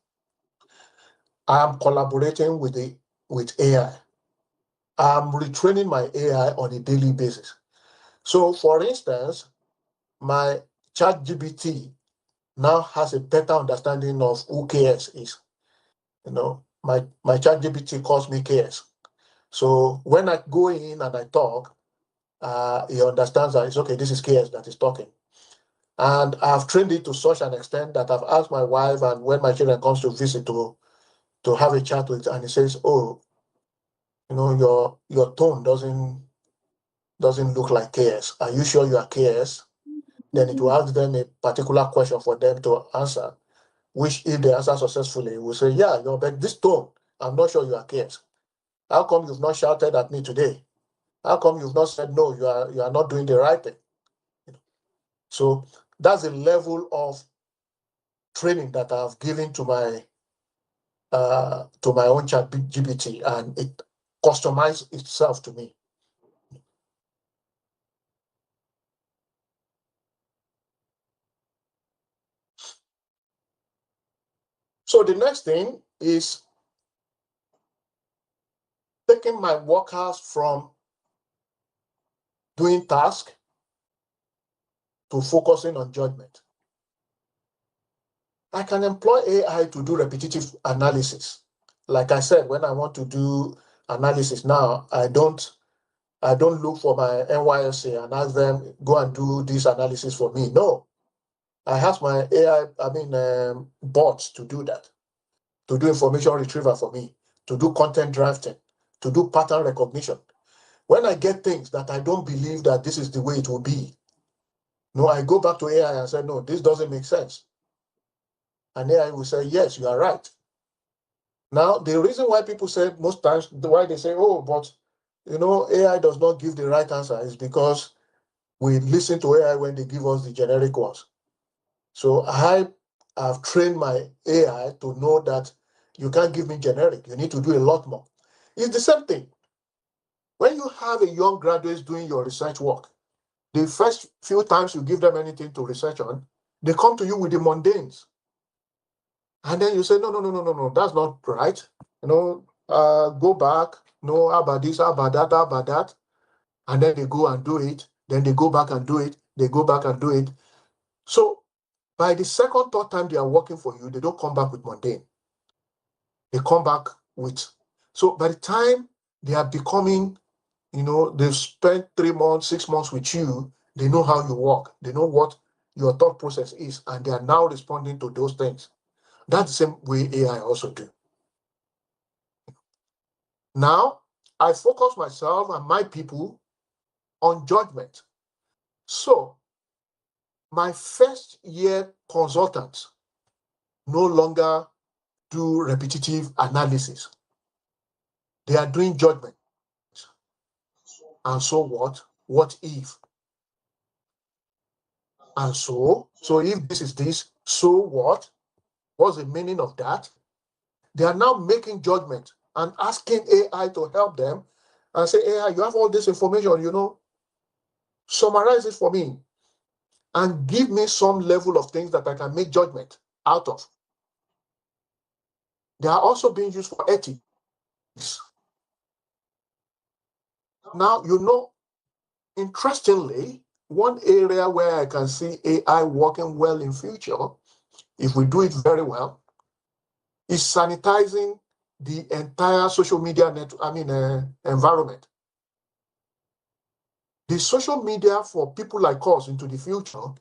Speaker 3: I am collaborating with AI. I'm retraining my AI on a daily basis. So, for instance, my ChatGPT now has a better understanding of who KS is. My ChatGPT calls me KS. So when I go in and I talk, he understands that it's okay, this is KS that is talking. And I've trained it to such an extent that I've asked my wife, and when my children comes to visit, to have a chat with, and he says, "Oh, your tone doesn't look like KS. Are you sure you are KS?" Then it will ask them a particular question for them to answer, which if they answer successfully, will say, "Yeah, but this tone, I'm not sure you are KS. How come you've not shouted at me today? How come you've not said no? You are not doing the right thing." So that's the level of training that I've given to my own ChatGPT, and it customizes itself to me. So the next thing is taking my workers from doing tasks to focusing on judgment. I can employ AI to do repetitive analysis. Like I said, when I want to do analysis now, I don't look for my NYSC and ask them, go and do this analysis for me. No, I have my AI, bots to do that, to do information retrieval for me, to do content drafting, to do pattern recognition. When I get things that I don't believe that this is the way it will be, no, I go back to AI and say, no, this doesn't make sense. And AI will say, yes, you are right. Now, the reason why people say most times, why they say, oh, but AI does not give the right answer is because we listen to AI when they give us the generic ones. So I have trained my AI to know that you can't give me generic. You need to do a lot more. It's the same thing. When you have a young graduate doing your research work, the first few times you give them anything to research on, they come to you with the mundanes. And then you say, no, that's not right. Go back. No, how about this, how about that, how about that? And then they go and do it. Then they go back and do it. They go back and do it. So by the second, third time they are working for you, they don't come back with mundane. They come back with. So by the time they are becoming, they've spent 3 months, 6 months with you, they know how you work. They know what your thought process is, and they are now responding to those things. That's the same way AI also do. Now, I focus myself and my people on judgment. So, my first year consultants no longer do repetitive analysis. They are doing judgment. And so what? What if? And so if this is this, so what? What's the meaning of that? They are now making judgment and asking AI to help them and say, AI, you have all this information, summarize it for me and give me some level of things that I can make judgment out of. They are also being used for ethics. Now, interestingly, one area where I can see AI working well in future, if we do it very well, is sanitizing the entire social media environment. The social media for people like us into the future,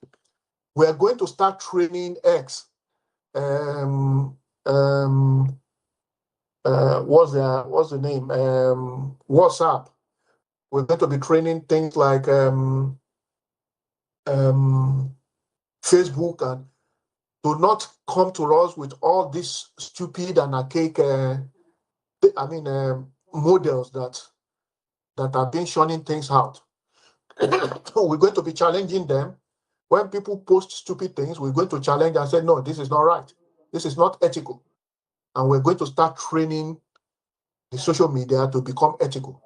Speaker 3: we are going to start training X. What's the name? WhatsApp. We're going to be training things like Facebook, and do not come to us with all these stupid and archaic models that are being shunning things out. We're going to be challenging them. When people post stupid things, we're going to challenge and say, no, this is not right. This is not ethical. And we're going to start training the social media to become ethical.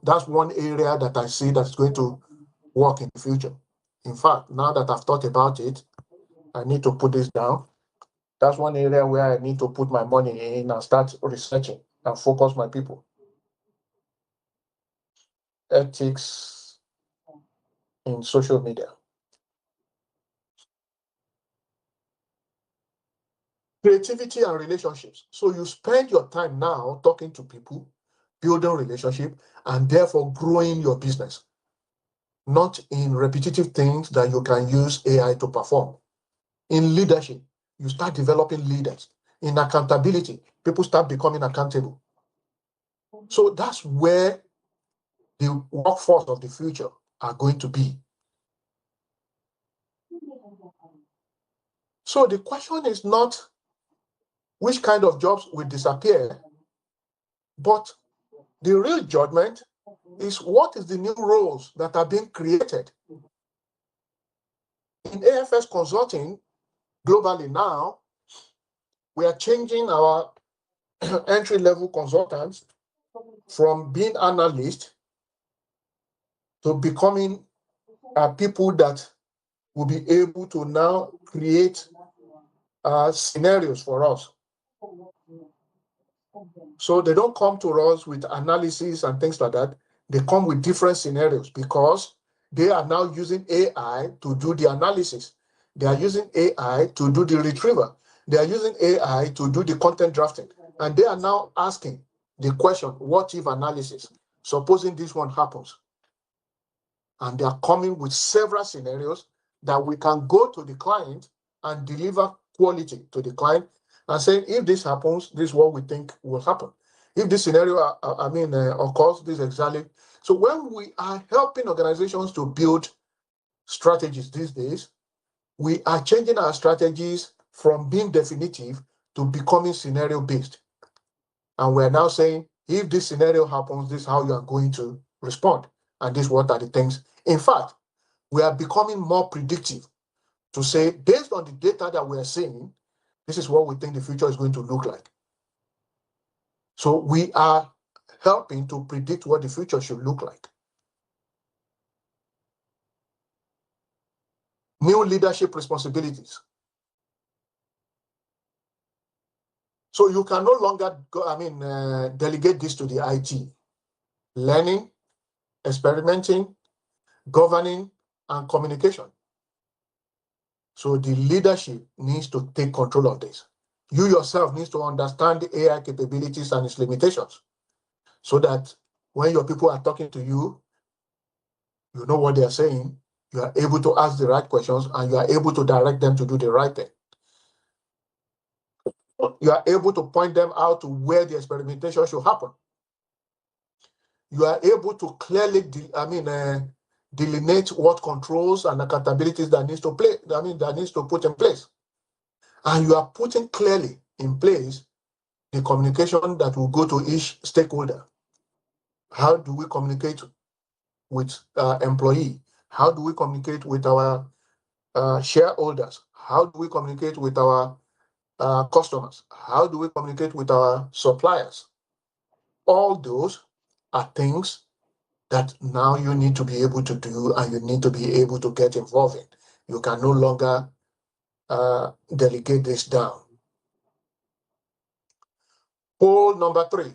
Speaker 3: That's one area that I see that's going to work in the future. In fact, now that I've thought about it, I need to put this down. That's one area where I need to put my money in and start researching and focus my people. Ethics in social media. Creativity and relationships. So you spend your time now talking to people, building relationship, and therefore growing your business. Not in repetitive things that you can use AI to perform. In leadership, you start developing leaders. In accountability, people start becoming accountable. So that's where the workforce of the future are going to be. So the question is not which kind of jobs will disappear, but the real judgment is what is the new roles that are being created. In AFS Consulting, globally now, we are changing our entry-level consultants from being analysts to becoming people that will be able to now create scenarios for us. So they don't come to us with analysis and things like that. They come with different scenarios because they are now using AI to do the analysis. They are using AI to do the retrieval. They are using AI to do the content drafting. And they are now asking the question, what if analysis? Supposing this one happens. And they are coming with several scenarios that we can go to the client and deliver quality to the client and say, if this happens, this is what we think will happen. if this scenario, occurs, this exactly. So when we are helping organizations to build strategies these days, we are changing our strategies from being definitive to becoming scenario based. And we're now saying, if this scenario happens, this is how you are going to respond. And this what are the things. In fact, we are becoming more predictive to say, based on the data that we are seeing, this is what we think the future is going to look like. So we are helping to predict what the future should look like. New leadership responsibilities. So you can no longer delegate this to the IT. Learning, experimenting, governing, and communication. So the leadership needs to take control of this. You yourself needs to understand the AI capabilities and its limitations, so that when your people are talking to you, you know what they are saying, you are able to ask the right questions, and you are able to direct them to do the right thing. You are able to point them out to where the experimentation should happen. You are able to clearly delineate what controls and accountabilities that needs to put in place. And you are putting clearly in place the communication that will go to each stakeholder. How do we communicate with employee? How do we communicate with our shareholders? How do we communicate with our customers? How do we communicate with our suppliers? All those are things that now you need to be able to do, and you need to be able to get involved in. You can no longer delegate this down. Poll number 3.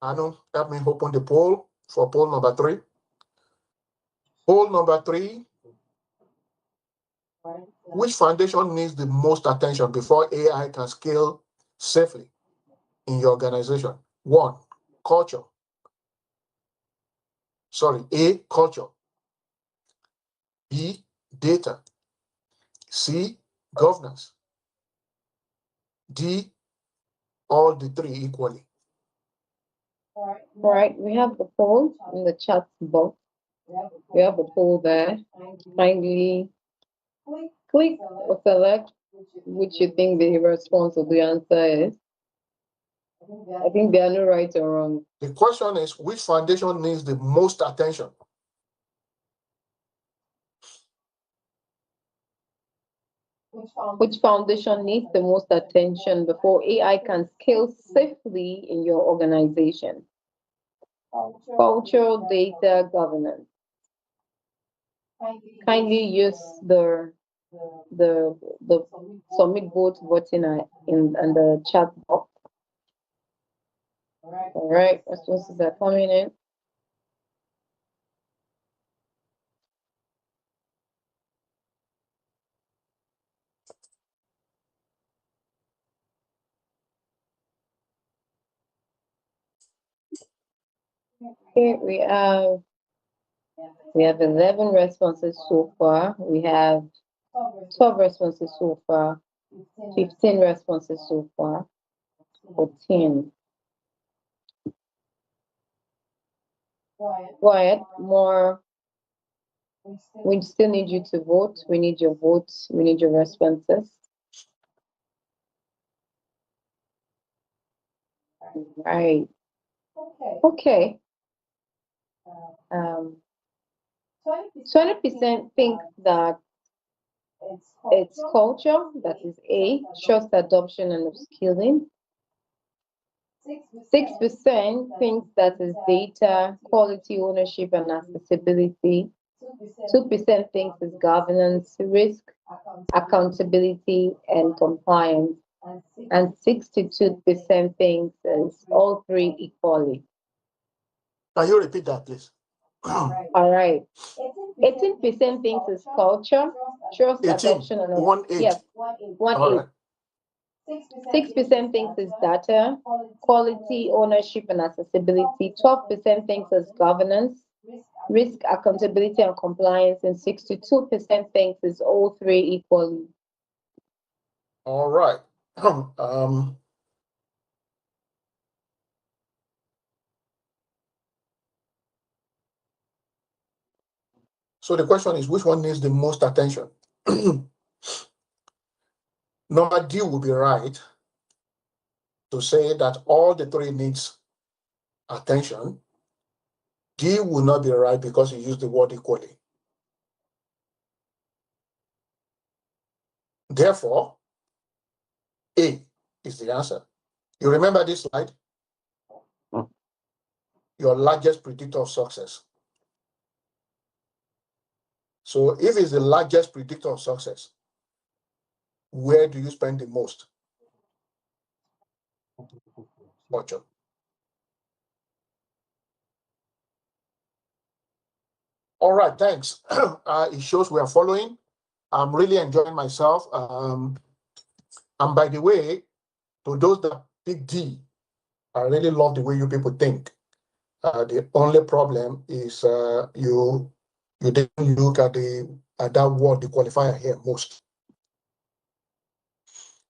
Speaker 3: Anu, help me open the poll for poll number 3. Poll number 3. Which foundation needs the most attention before AI can scale safely in your organization? 1, culture. A, culture. B, data. C, governance. D, all the 3 equally.
Speaker 1: All right, we have the poll in the chat box. We have the poll there. Kindly click or select which you think the response or the answer is. I think there are no right or wrong.
Speaker 3: The question is, which foundation needs the most attention?
Speaker 1: Which foundation needs the most attention before AI can scale safely in your organization? Cultural, data, governance. Kindly use the submit vote button in the chat box. All right, responses are coming in. Okay, we have 11 responses so far. We have 12 responses so far. 15 responses so far. 14. Quiet, more. We still need you to vote. We need your votes. We need your responses. Right. Okay. 20% think that it's culture, that is A, trust adoption and upskilling. 6% thinks that is data, quality ownership and accessibility. 2% thinks is governance, risk, accountability and compliance. And 62% thinks is all 3 equally.
Speaker 3: Can you repeat that, please?
Speaker 1: All right. 18% thinks is culture, trust
Speaker 3: 18,
Speaker 1: adoption and
Speaker 3: 1 8.
Speaker 1: Yes, 1
Speaker 3: All
Speaker 1: 8.
Speaker 3: right.
Speaker 1: 6% thinks is data, quality, ownership, and accessibility. 12% thinks is governance, risk, accountability, and compliance. And 62% thinks is all 3 equally.
Speaker 3: All right. So the question is, which one needs the most attention? Number D would be right to say that all the three needs attention. D will not be right because you use the word equally. Therefore, A is the answer. You remember this slide? Your largest predictor of success. So if it's the largest predictor of success, where do you spend the most? Ocho. All right, thanks. It shows we are following. I'm really enjoying myself. And by the way, to those that pick D, I really love the way you people think. The only problem is you didn't look at that word, the qualifier here, most,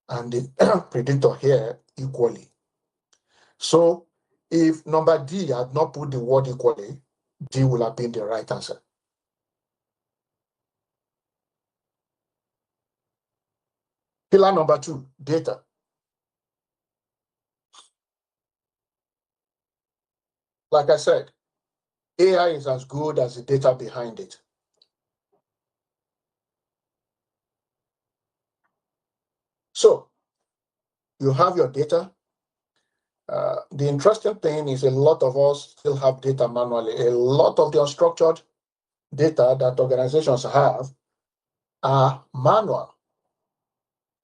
Speaker 3: and the predictor here equally. So if number D had not put the word equally, D will have been the right answer. Pillar number 2, data. Like I said, AI is as good as the data behind it. So you have your data. The interesting thing is a lot of us still have data manually. A lot of the unstructured data that organizations have are manual.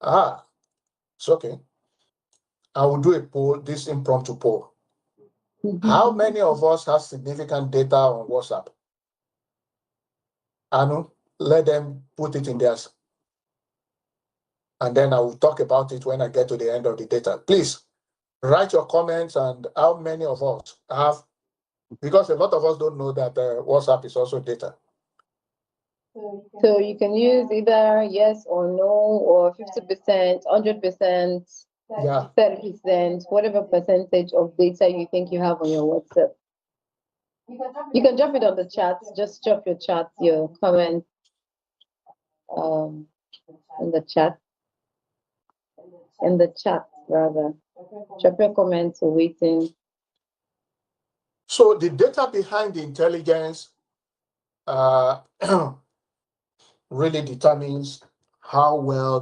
Speaker 3: It's okay. I will do a poll, this impromptu poll. How many of us have significant data on WhatsApp? Anu, let them put it in theirs. And then I will talk about it when I get to the end of the data. Please write your comments and how many of us have, because a lot of us don't know that WhatsApp is also data.
Speaker 1: So you can use either yes or no, or 50%, 100%,
Speaker 3: Yeah.
Speaker 1: 30%, whatever percentage of data you think you have on your WhatsApp. You can drop it on the chat. Just drop your chat, your comments in the chat. In the chat, rather. Drop your comments or waiting.
Speaker 3: So the data behind the intelligence really determines how well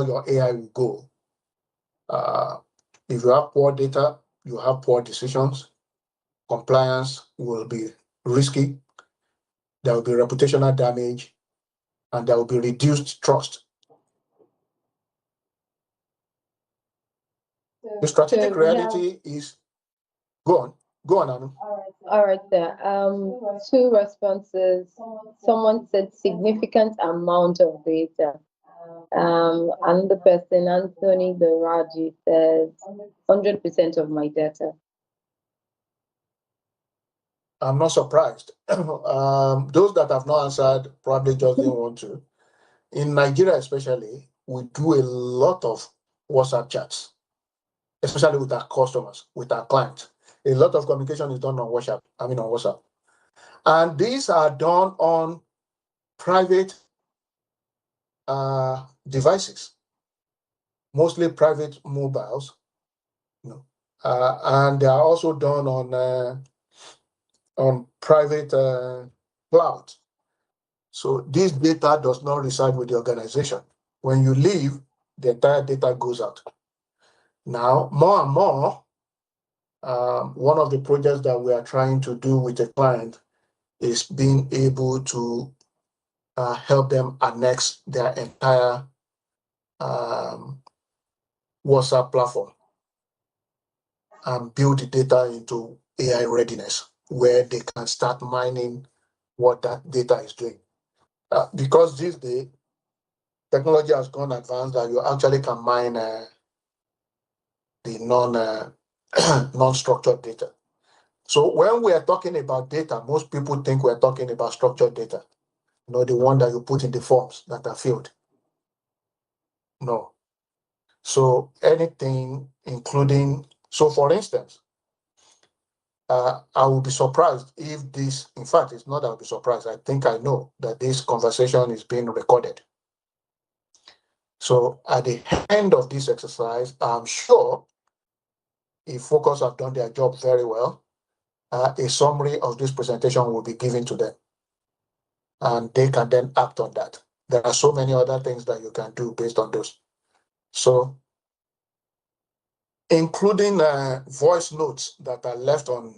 Speaker 3: your AI will go. If you have poor data, you have poor decisions. Compliance will be risky. There will be reputational damage, and there will be reduced trust. The strategic reality is go on, Anu.
Speaker 1: All right, sir. 2 responses. Someone said significant amount of data. Another person, Anthony Doraji, says 100% of my data.
Speaker 3: I'm not surprised. Those that have not answered probably just didn't want to. In Nigeria, especially, we do a lot of WhatsApp chats, especially with our customers, with our clients. A lot of communication is done on WhatsApp. And these are done on private devices, mostly private mobiles. And they are also done on private cloud. So this data does not reside with the organization. When you leave, the entire data goes out. Now, more and more, one of the projects that we are trying to do with a client is being able to help them annex their entire WhatsApp platform and build the data into AI readiness, where they can start mining what that data is doing. Because this day, technology has gone advanced that you actually can mine the non-structured data. So when we are talking about data, most people think we're talking about structured data, the one that you put in the forms that are filled. No. So anything including, so for instance, I will be surprised if this, in fact, it's not I'll be surprised. I think I know that this conversation is being recorded. So at the end of this exercise, I'm sure if Focus have done their job very well, a summary of this presentation will be given to them. And they can then act on that. There are so many other things that you can do based on those. So including voice notes that are left on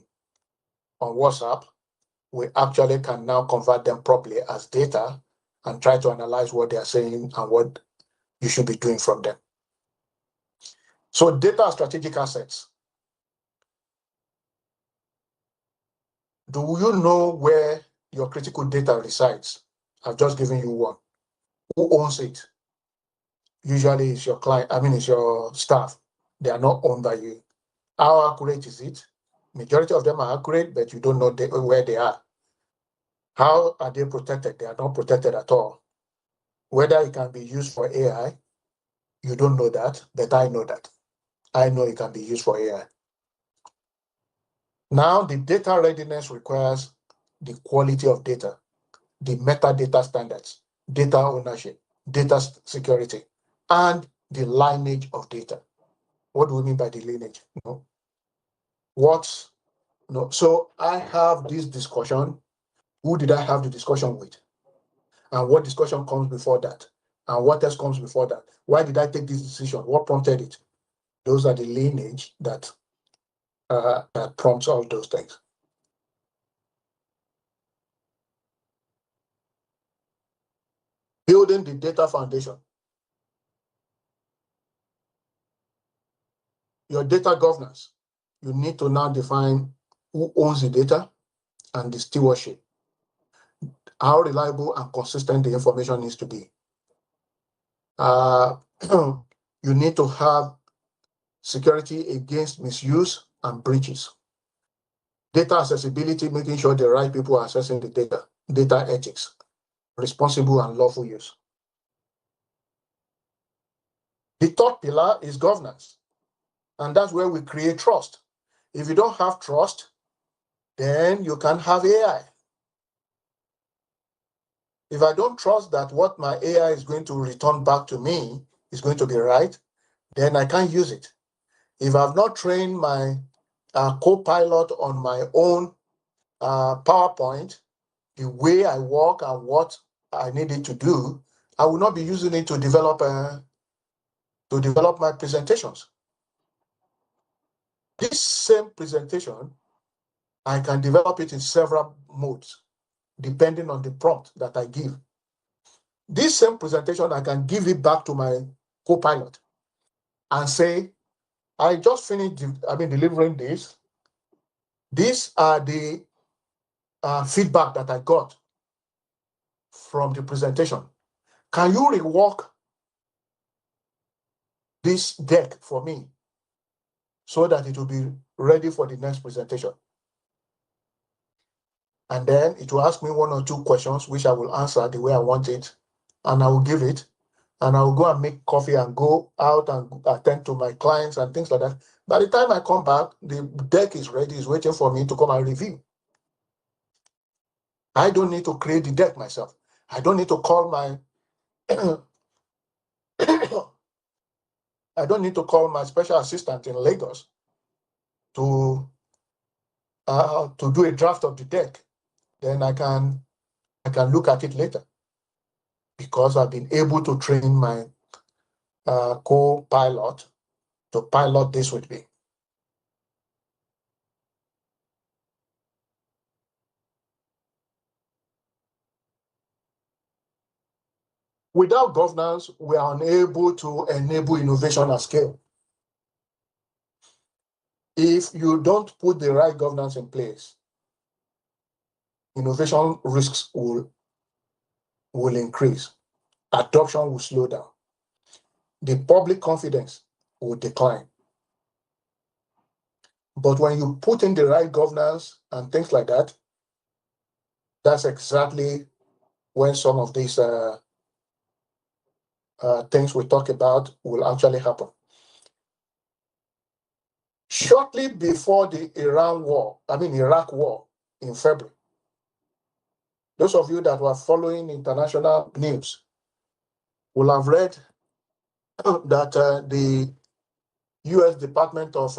Speaker 3: WhatsApp, we actually can now convert them properly as data and try to analyze what they are saying and what you should be doing from them. So data are strategic assets. Do you know where your critical data resides? I've just given you one. Who owns it? Usually it's your client, it's your staff. They are not owned by you. How accurate is it? Majority of them are accurate, but you don't know where they are. How are they protected? They are not protected at all. Whether it can be used for AI, you don't know that, but I know that. I know it can be used for AI. Now, the data readiness requires the quality of data, the metadata standards, data ownership, data security, and the lineage of data. What do we mean by the lineage? So I have this discussion. Who did I have the discussion with? And what discussion comes before that? And what else comes before that? Why did I take this decision? What prompted it? Those are the lineage that prompts all those things. Building the data foundation. Your data governance. You need to now define who owns the data and the stewardship. How reliable and consistent the information needs to be. You need to have security against misuse and breaches. Data accessibility, making sure the right people are accessing the data. Data ethics, responsible and lawful use. The third pillar is governance. And that's where we create trust. If you don't have trust, then you can't have AI. If I don't trust that what my AI is going to return back to me is going to be right, then I can't use it. If I've not trained my co-pilot on my own PowerPoint, the way I work and what I needed to do, I will not be using it to develop my presentations. This same presentation, I can develop it in several modes, depending on the prompt that I give. This same presentation, I can give it back to my co-pilot and say, I just finished delivering this. These are the feedback that I got from the presentation. Can you rework this deck for me so that it will be ready for the next presentation? And then it will ask me one or two questions, which I will answer the way I want it, and I will give it, and I will go and make coffee and go out and attend to my clients and things like that. By the time I come back, the deck is ready, is waiting for me to come and review. I don't need to create the deck myself. I don't need to call my I don't need to call my special assistant in Lagos to do a draft of the deck. Then I can look at it later because I've been able to train my co-pilot to pilot this with me. Without governance, we are unable to enable innovation at scale. If you don't put the right governance in place, innovation risks will increase. Adoption will slow down. The public confidence will decline. But when you put in the right governance and things like that, that's exactly when some of these things we talk about will actually happen. Shortly before the Iraq war in February, those of you that were following international news will have read that the U.S. Department of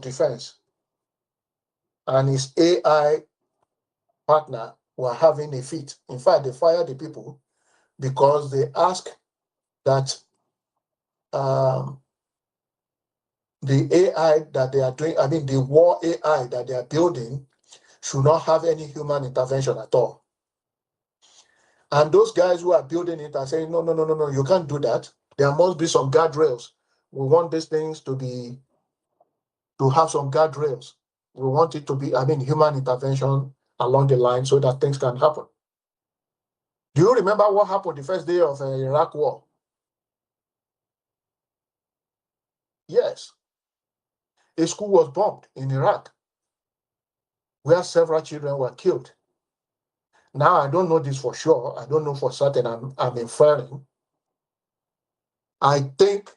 Speaker 3: Defense and its AI partner were having a fit. In fact, they fired the people because they asked that the AI that they are doing, the war AI that they are building should not have any human intervention at all. And those guys who are building it are saying, no, you can't do that. There must be some guardrails. We want these things to have some guardrails. We want it to be, human intervention along the line so that things can happen. Do you remember what happened the first day of Iraq war? Yes. A school was bombed in Iraq where several children were killed. Now, I don't know this for sure. I don't know for certain. I'm inferring. I think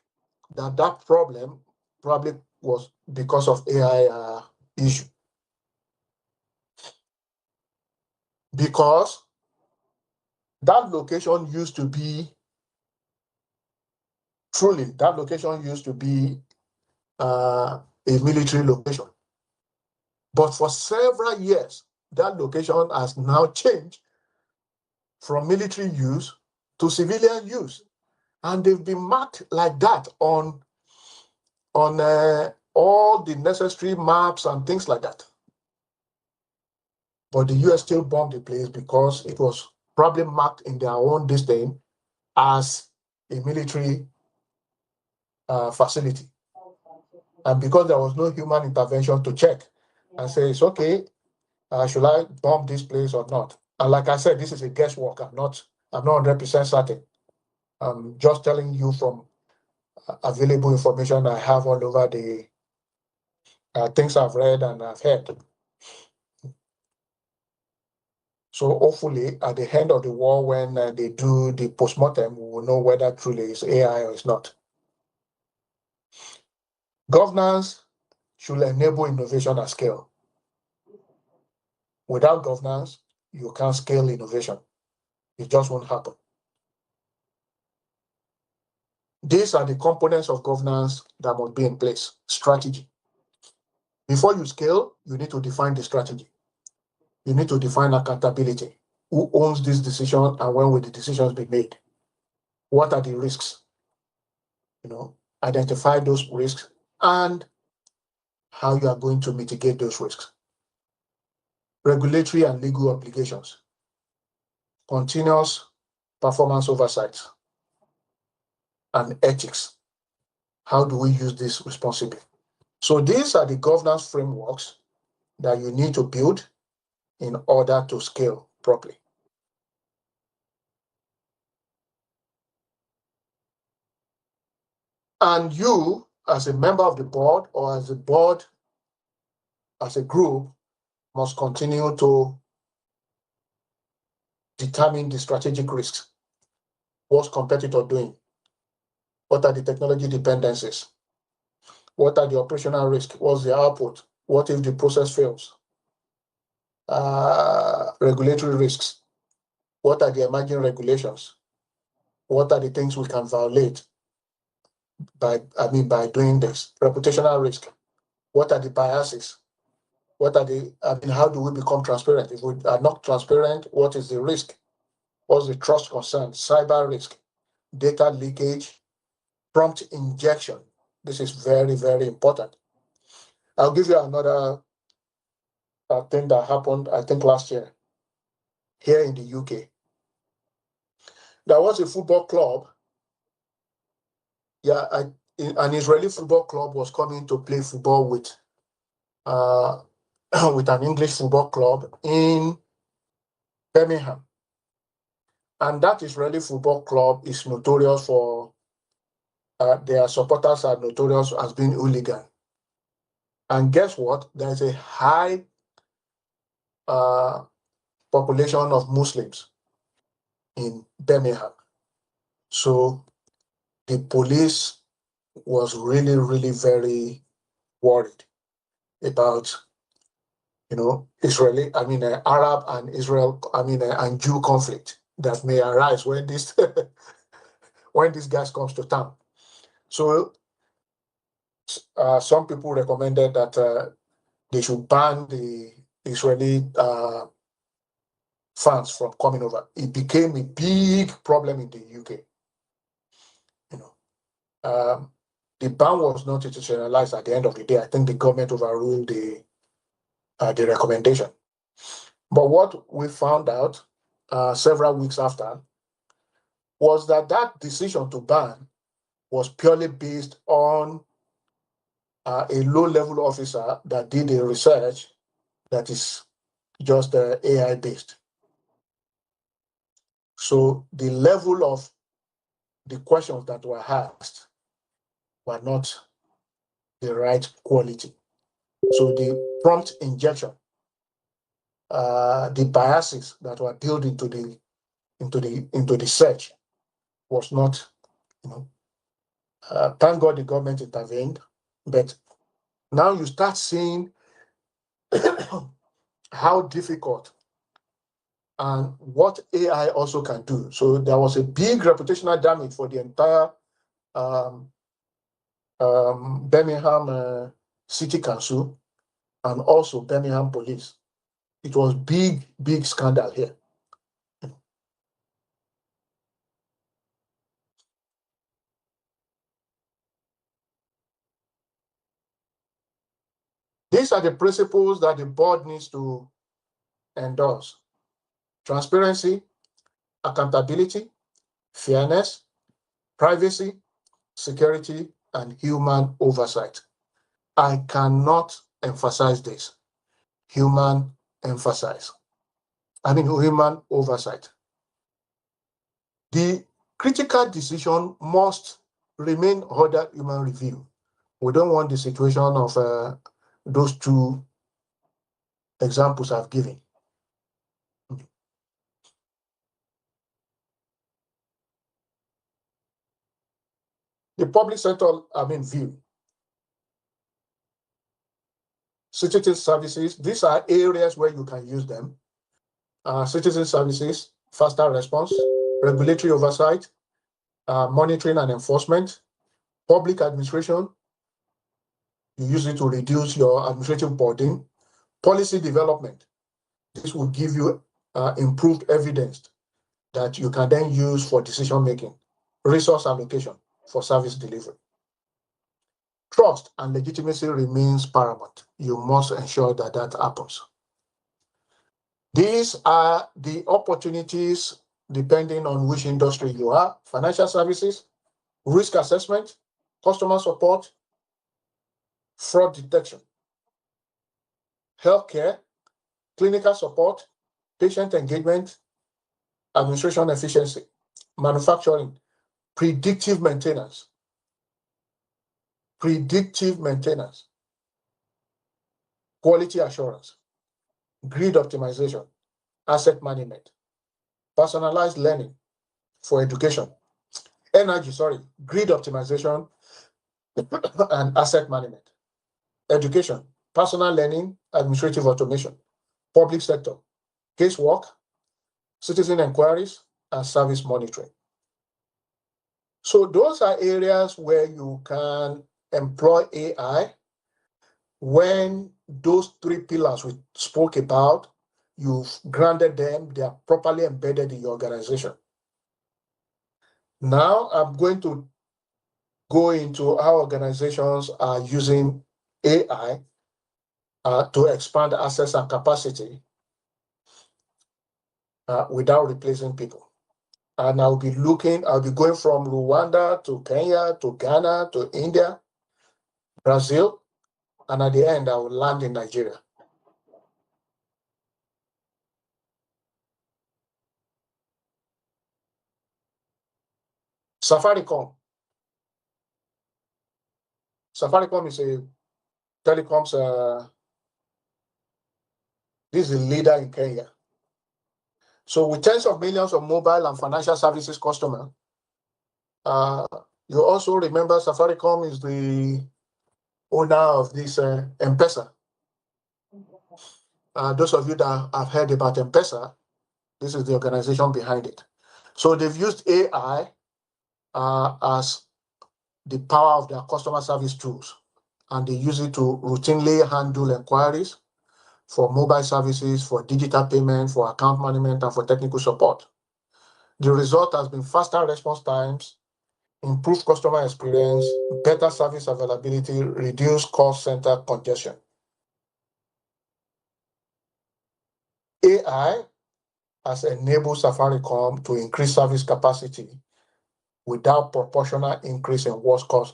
Speaker 3: that problem probably was because of AI issue. Because that location used to be a military location. But for several years, that location has now changed from military use to civilian use. And they've been marked like that on all the necessary maps and things like that. But the US still bombed the place because it was probably marked in their own disdain as a military facility. And because there was no human intervention to check and say, it's okay, should I bomb this place or not? And like I said, this is a guesswork. I'm not 100% certain. I'm just telling you from available information I have all over the things I've read and I've heard. So hopefully at the end of the war, when they do the postmortem, we will know whether truly it's AI or it's not. Governance should enable innovation at scale. Without governance, you can't scale innovation. It just won't happen. These are the components of governance that must be in place. Strategy. Before you scale, you need to define the strategy. You need to define accountability. Who owns this decision and when will the decisions be made? What are the risks? Identify those risks and how you are going to mitigate those risks. Regulatory and legal obligations. Continuous performance oversight and ethics. How do we use this responsibly? So these are the governance frameworks that you need to build in order to scale properly. And you, as a member of the board or as a board, as a group, must continue to determine the strategic risks. What's competitor doing? What are the technology dependencies? What are the operational risks? What's the output? What if the process fails? Regulatory risks. What are the emerging regulations? What are the things we can violate by doing this? Reputational risk. What are the biases? How do we become transparent? If we are not transparent, what is the risk? What's the trust concern? Cyber risk, data leakage, prompt injection. This is very, very important. I'll give you another thing that happened, I think, last year here in the UK. There was a football club. An Israeli football club was coming to play football with with an English football club in Birmingham. And that Israeli football club is notorious for, their supporters are notorious as being hooligan. And guess what? There's a high population of Muslims in Birmingham. So the police was really, really very worried about, Arab and Israel, and Jew conflict that may arise when this when this gas comes to town. So some people recommended that they should ban the Israeli fans from coming over. It became a big problem in the UK. The ban was not institutionalized at the end of the day. I think the government overruled the recommendation. But what we found out several weeks after was that decision to ban was purely based on a low-level officer that did a research that is just AI based. So the level of the questions that were asked were not the right quality. So the prompt injection, the biases that were built into the search was not, thank God the government intervened, but now you start seeing how difficult and what AI also can do. So there was a big reputational damage for the entire Birmingham City Council and also Birmingham Police. It was big scandal here. These are the principles that the board needs to endorse: transparency, accountability, fairness, privacy, security, and human oversight. I cannot emphasize this. Human oversight. The critical decision must remain under human review. We don't want the situation of those two examples I've given. The public sector, view. Citizen services, these are areas where you can use them. Citizen services, faster response, regulatory oversight, monitoring and enforcement, public administration, you use it to reduce your administrative burden, policy development. This will give you improved evidence that you can then use for decision making, resource allocation for service delivery. Trust and legitimacy remains paramount. You must ensure that happens. These are the opportunities depending on which industry you are: financial services, risk assessment, customer support, fraud detection, healthcare, clinical support, patient engagement, administration efficiency, manufacturing, predictive maintenance, quality assurance, grid optimization, asset management, personalized learning for education, grid optimization and asset management, education, personal learning, administrative automation, public sector, casework, citizen inquiries, and service monitoring. So those are areas where you can employ AI. When those three pillars we spoke about, you've granted them, they are properly embedded in your organization. Now I'm going to go into how organizations are using AI to expand access and capacity without replacing people. And I'll be going from Rwanda to Kenya to Ghana to India, Brazil, and at the end I will land in Nigeria. Safaricom is a telecoms, this is a leader in Kenya. So with tens of millions of mobile and financial services customers, You also remember Safaricom is the owner of this M-Pesa. Those of you that have heard about M-Pesa, this is the organization behind it. So they've used AI as the power of their customer service tools, and they use it to routinely handle inquiries for mobile services, for digital payment, for account management, and for technical support. The result has been faster response times, improved customer experience, better service availability, reduced call center congestion. AI has enabled Safaricom to increase service capacity without proportional increase in workforce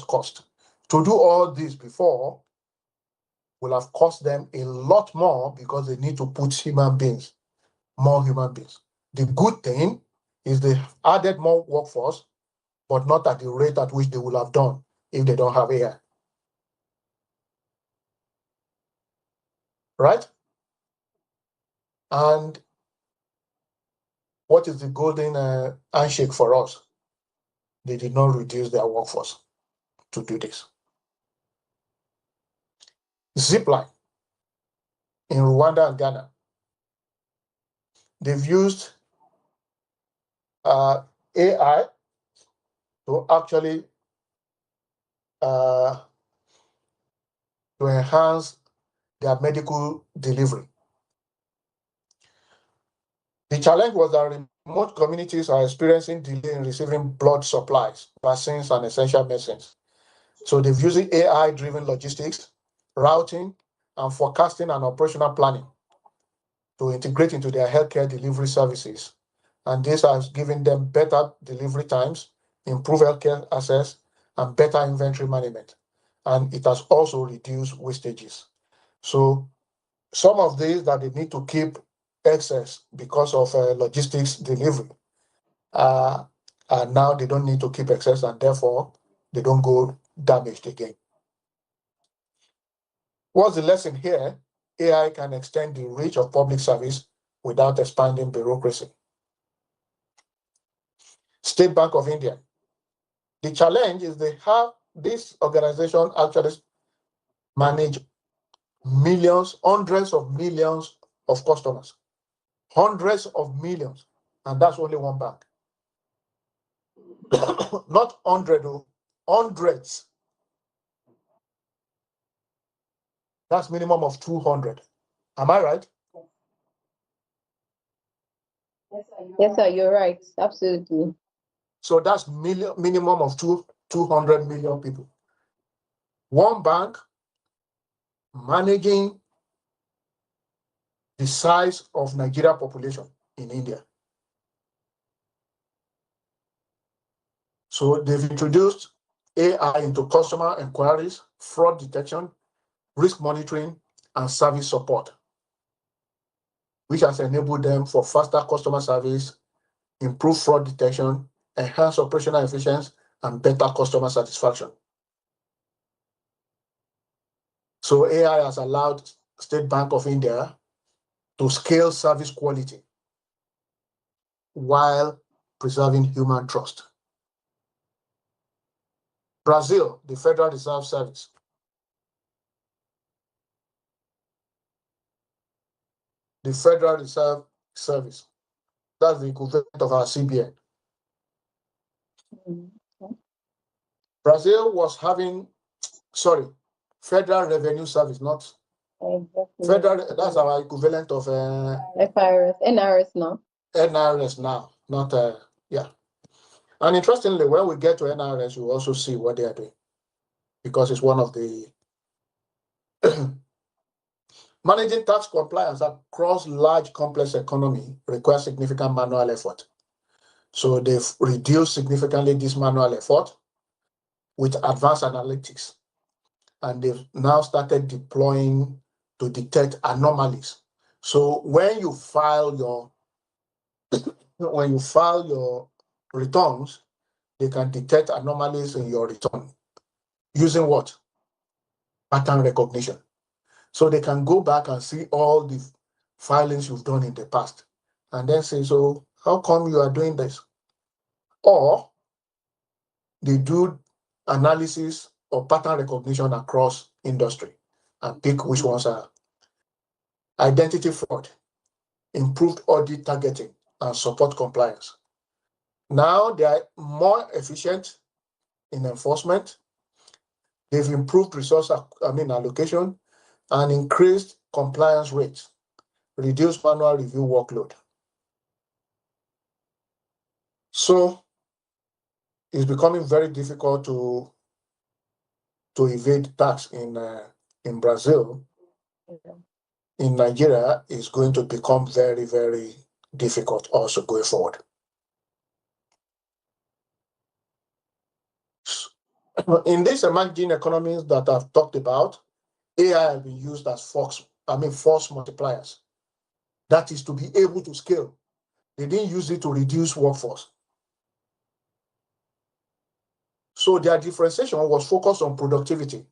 Speaker 3: cost. To do all this before will have cost them a lot more because they need to put more human beings. The good thing is they added more workforce, but not at the rate at which they would have done if they don't have AI. Right? And what is the golden handshake for us? They did not reduce their workforce to do this. Zipline in Rwanda and Ghana, they've used AI to actually to enhance their medical delivery. The challenge was that remote communities are experiencing delay in receiving blood supplies, vaccines, and essential medicines. So they've used AI-driven logistics, routing, and forecasting and operational planning to integrate into their healthcare delivery services. And this has given them better delivery times, improved healthcare access, and better inventory management. And it has also reduced wastages. So some of these that they need to keep excess because of logistics delivery, and now they don't need to keep excess, and therefore they don't go damaged again. What's the lesson here? AI can extend the reach of public service without expanding bureaucracy. State Bank of India. The challenge is they have this organization actually manage millions, hundreds of millions of customers, hundreds of millions, and that's only one bank. Not 100, hundreds. That's minimum of 200. Am I right?
Speaker 1: Yes, sir, you're right. Absolutely.
Speaker 3: So that's minimum of 200 million people. One bank managing the size of Nigeria population in India. So they've introduced AI into customer inquiries, fraud detection, risk monitoring, and service support, which has enabled them for faster customer service, improved fraud detection, enhanced operational efficiency, and better customer satisfaction. So AI has allowed State Bank of India to scale service quality while preserving human trust. Brazil, the Federal Reserve Service. The Federal Reserve Service. That's the equivalent of our CBN. Brazil was having, Federal Revenue Service, not Federal, that's our equivalent of
Speaker 1: NRS now.
Speaker 3: NRS now, not yeah. And interestingly, when we get to NRS, you also see what they are doing, because it's one of the managing tax compliance across large complex economy requires significant manual effort. So they've reduced significantly this manual effort with advanced analytics, and they've now started deploying to detect anomalies. So when you file your returns, they can detect anomalies in your return using what? Pattern recognition. So they can go back and see all the filings you've done in the past and then say, so how come you are doing this? Or They do analysis or pattern recognition across industry and pick which ones are identity fraud, improved audit targeting, and support compliance. Now they are more efficient in enforcement. They've improved resource allocation and increased compliance rates, reduced manual review workload. So it's becoming very difficult to evade tax in Brazil. In Nigeria, it's going to become very, very difficult also going forward. In these emerging economies that I've talked about, AI has been used as force multipliers. That is to be able to scale. They didn't use it to reduce workforce. So their differentiation was focused on productivity.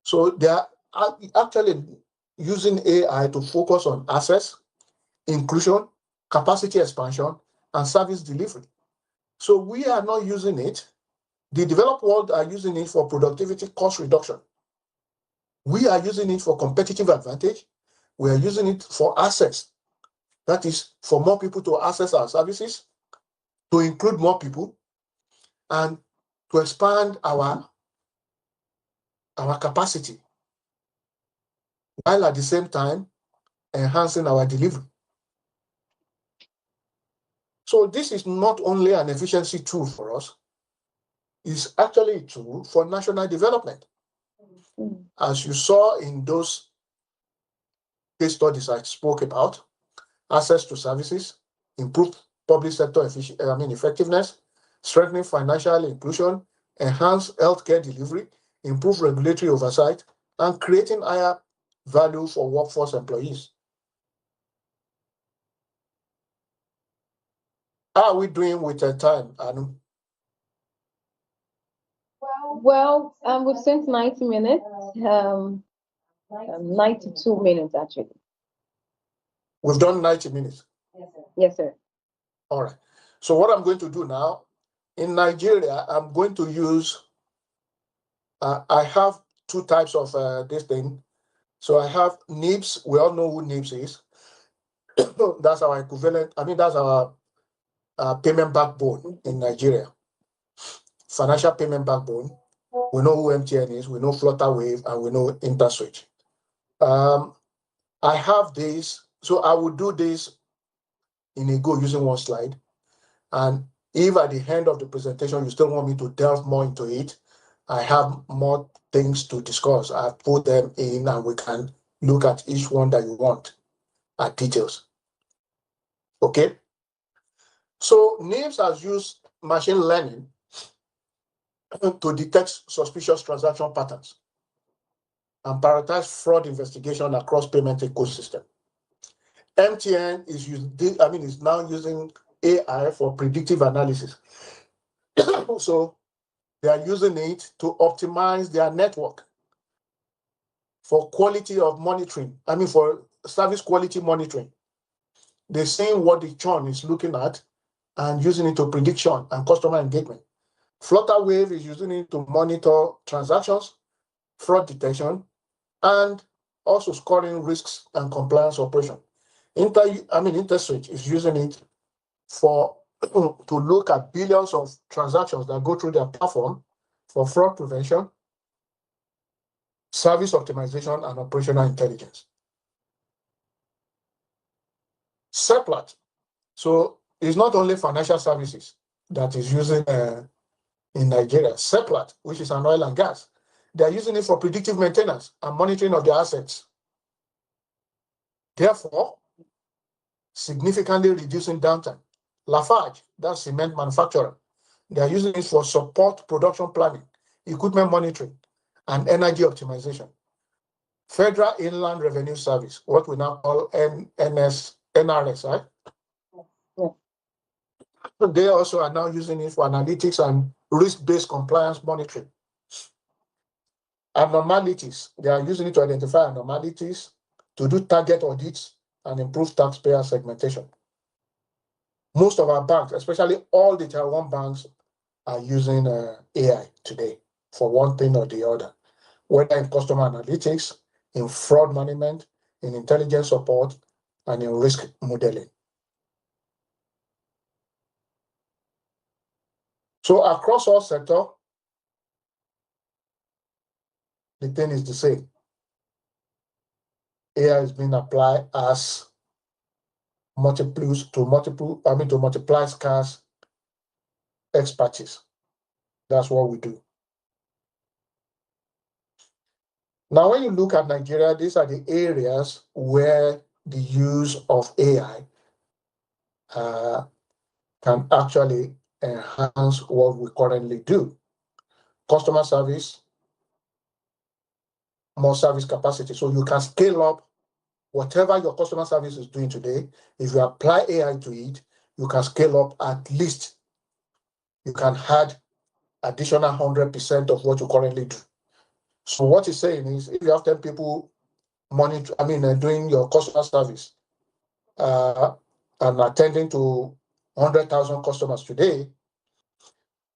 Speaker 3: So they are actually using AI to focus on access, inclusion, capacity expansion, and service delivery. So we are not using it. The developed world are using it for productivity cost reduction. We are using it for competitive advantage. We are using it for access. That is for more people to access our services, to include more people, and to expand our capacity, while at the same time enhancing our delivery. So this is not only an efficiency tool for us, it's actually a tool for national development. As you saw in those case studies I spoke about, access to services, improved public sector effectiveness, strengthening financial inclusion, enhance healthcare delivery, improve regulatory oversight, and creating higher value for workforce employees. How are we doing with time, Anu?
Speaker 1: Well, we've spent 90 minutes, 92 minutes actually.
Speaker 3: We've done 90 minutes.
Speaker 1: Yes, sir.
Speaker 3: All right. So what I'm going to do now, in Nigeria, I'm going to use, I have two types of this thing. So I have NIBS. We all know who NIBS is. That's our equivalent. That's our payment backbone in Nigeria. Financial payment backbone. We know who MTN is. We know Flutterwave, and we know InterSwitch. I have this. So I will do this in a go using one slide. And if at the end of the presentation you still want me to delve more into it, I have more things to discuss. I put them in and we can look at each one that you want at details. Okay? So NIBS has used machine learning to detect suspicious transaction patterns and prioritize fraud investigation across payment ecosystem. MTN is now using AI for predictive analysis. So they are using it to optimize their network for quality of monitoring. For service quality monitoring. They're seeing what the churn is looking at and using it to predict churn and customer engagement. Flutterwave is using it to monitor transactions, fraud detection, and also scoring risks and compliance operation. InterSwitch is using it to look at billions of transactions that go through their platform for fraud prevention, service optimization, and operational intelligence. Seplat. So it's not only financial services that is using in Nigeria. Seplat, which is an oil and gas, they are using it for predictive maintenance and monitoring of their assets. Therefore, significantly reducing downtime. Lafarge, that's cement manufacturer, they are using it for support production planning, equipment monitoring, and energy optimization. Federal Inland Revenue Service, what we now call NRS, right? Yeah. They also are now using it for analytics and risk-based compliance monitoring. Abnormalities, they are using it to identify abnormalities, to do target audits, and improve taxpayer segmentation. Most of our banks, especially all the Tier 1 banks, are using AI today for one thing or the other, whether in customer analytics, in fraud management, in intelligence support, and in risk modeling. So across all sectors, the thing is the same. AI is being applied as to multiply scarce expertise. That's what we do. Now, when you look at Nigeria, these are the areas where the use of AI can actually enhance what we currently do. Customer service, more service capacity. So you can scale up whatever your customer service is doing today. If you apply AI to it, you can scale up at least. You can add additional 100% of what you currently do. So what he's saying is, if you have 10 people doing your customer service and attending to 100,000 customers today,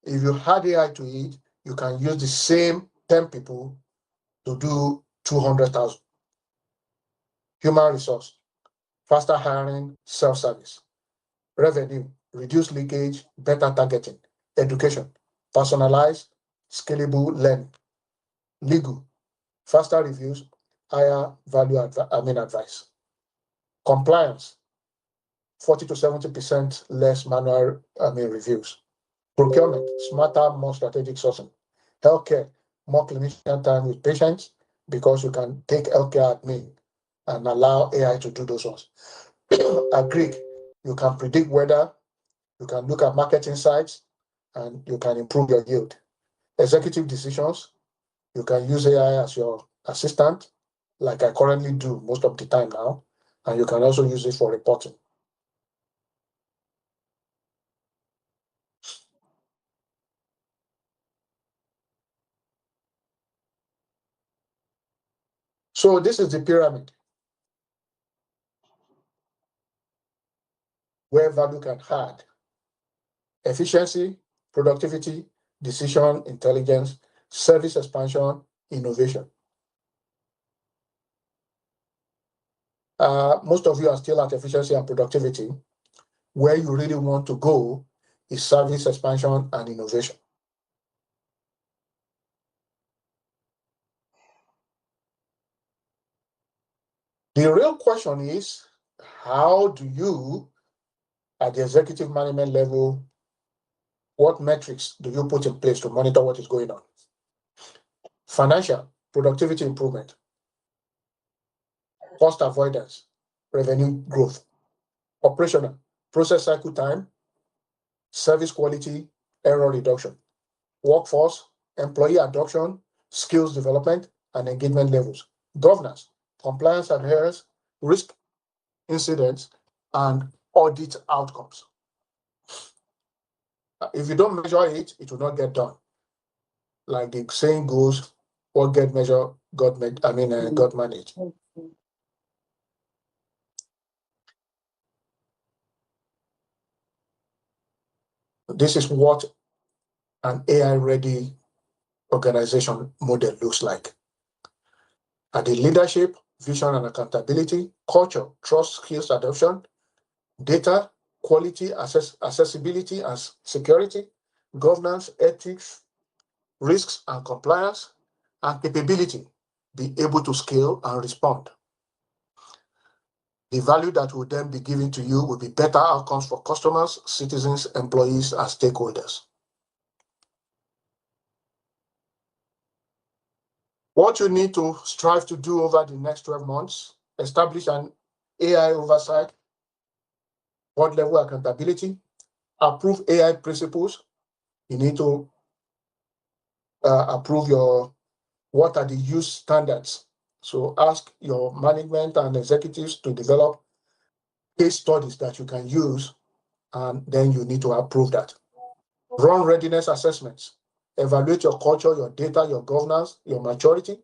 Speaker 3: if you add AI to it, you can use the same 10 people to do 200,000. Human resource, faster hiring, self-service. Revenue, reduce leakage, better targeting. Education, personalized, scalable learning. Legal, faster reviews, higher value advice. Compliance, 40 to 70% less manual reviews. Procurement, smarter, more strategic sourcing. Healthcare, more clinician time with patients because you can take healthcare admin and allow AI to do those ones. Agri, you can predict weather, you can look at market insights, and you can improve your yield. Executive decisions, you can use AI as your assistant, like I currently do most of the time now, and you can also use it for reporting. So this is the pyramid where value can add. Efficiency, productivity, decision intelligence, service expansion, innovation. Most of you are still at efficiency and productivity. Where you really want to go is service expansion and innovation. The real question is, how do you, at the executive management level, what metrics do you put in place to monitor what is going on? Financial, productivity improvement, cost avoidance, revenue growth. Operational, process cycle time, service quality, error reduction. Workforce, employee adoption, skills development, and engagement levels. Governance, compliance adherence, risk incidents, and audit outcomes. If you don't measure it, it will not get done. Like the saying goes, what get measured, God managed. This is what an AI-ready organization model looks like. At the leadership, vision and accountability, culture, trust, skills, adoption, data, quality, accessibility and security, governance, ethics, risks and compliance, and capability, be able to scale and respond. The value that will then be given to you will be better outcomes for customers, citizens, employees, and stakeholders. What you need to strive to do over the next 12 months, establish an AI oversight, board level accountability, approve AI principles. You need to approve what are the use standards. So ask your management and executives to develop case studies that you can use, and then you need to approve that. Run readiness assessments. Evaluate your culture, your data, your governance, your maturity.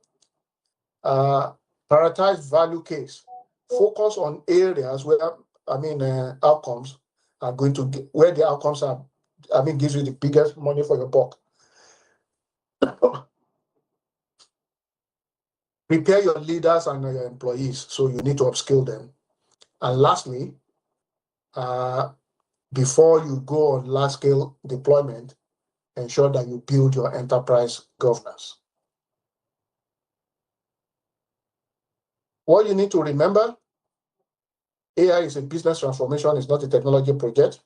Speaker 3: Prioritize value case. Focus on areas where, outcomes are going to get, where the outcomes are, gives you the biggest money for your buck. Prepare your leaders and your employees, so you need to upskill them. And lastly, before you go on large-scale deployment, ensure that you build your enterprise governance. What you need to remember, AI is a business transformation, it's not a technology project.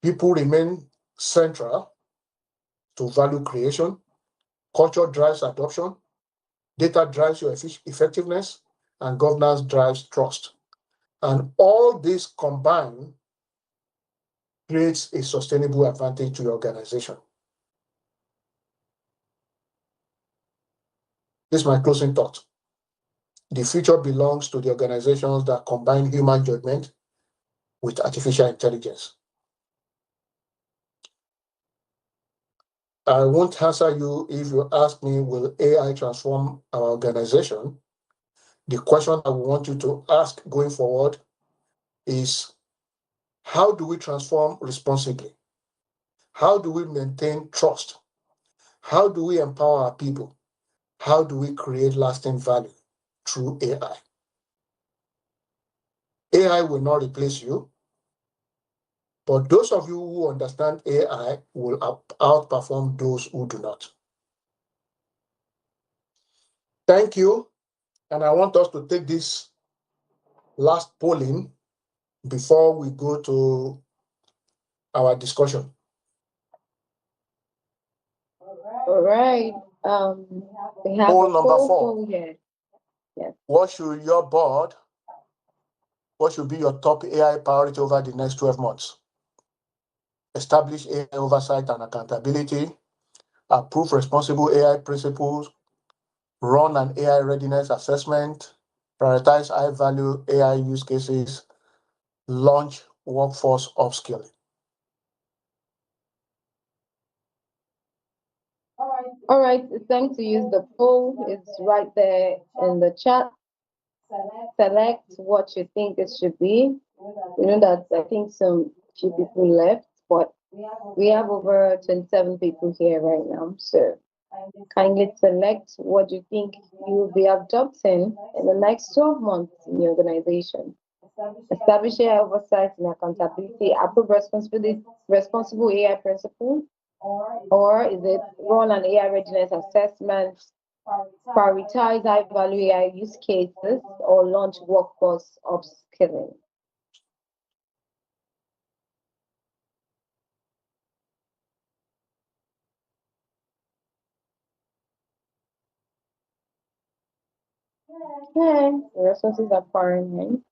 Speaker 3: People remain central to value creation. Culture drives adoption. Data drives your effectiveness, and governance drives trust. And all this combined creates a sustainable advantage to your organization. This is my closing thought. The future belongs to the organizations that combine human judgment with artificial intelligence. I won't answer you if you ask me, will AI transform our organization? The question I want you to ask going forward is, how do we transform responsibly? How do we maintain trust? How do we empower our people? How do we create lasting value through AI? AI will not replace you, but those of you who understand AI will outperform those who do not. Thank you. And I want us to take this last polling before we go to our discussion.
Speaker 1: All right. We have
Speaker 3: Poll
Speaker 1: a
Speaker 3: number
Speaker 1: poll
Speaker 3: 4.
Speaker 1: here. Yes.
Speaker 3: What should be your top AI priority over the next 12 months? Establish AI oversight and accountability, approve responsible AI principles, run an AI readiness assessment, prioritize high-value AI use cases, launch workforce upskilling.
Speaker 1: All right, it's time to use the poll. It's right there in the chat. Select what you think it should be. You know that I think some few people left, but we have over 27 people here right now. So kindly select what you think you will be adopting in the next 12 months in your organization. Establish AI oversight and accountability, approve responsible AI principles, or is it run an AI readiness assessment, prioritize high-value AI use cases, or launch workforce upskilling? Okay, the responses are pouring in.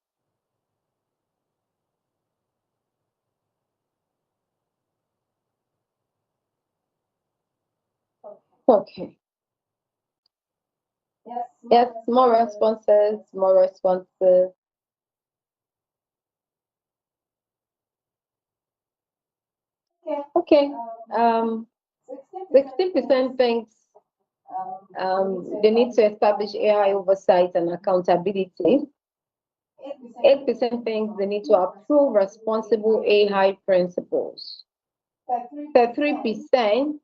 Speaker 1: Okay. Yes, more responses, more responses. Okay. 60% thinks they need to establish AI oversight and accountability. 8% thinks they need to approve responsible AI principles. 33%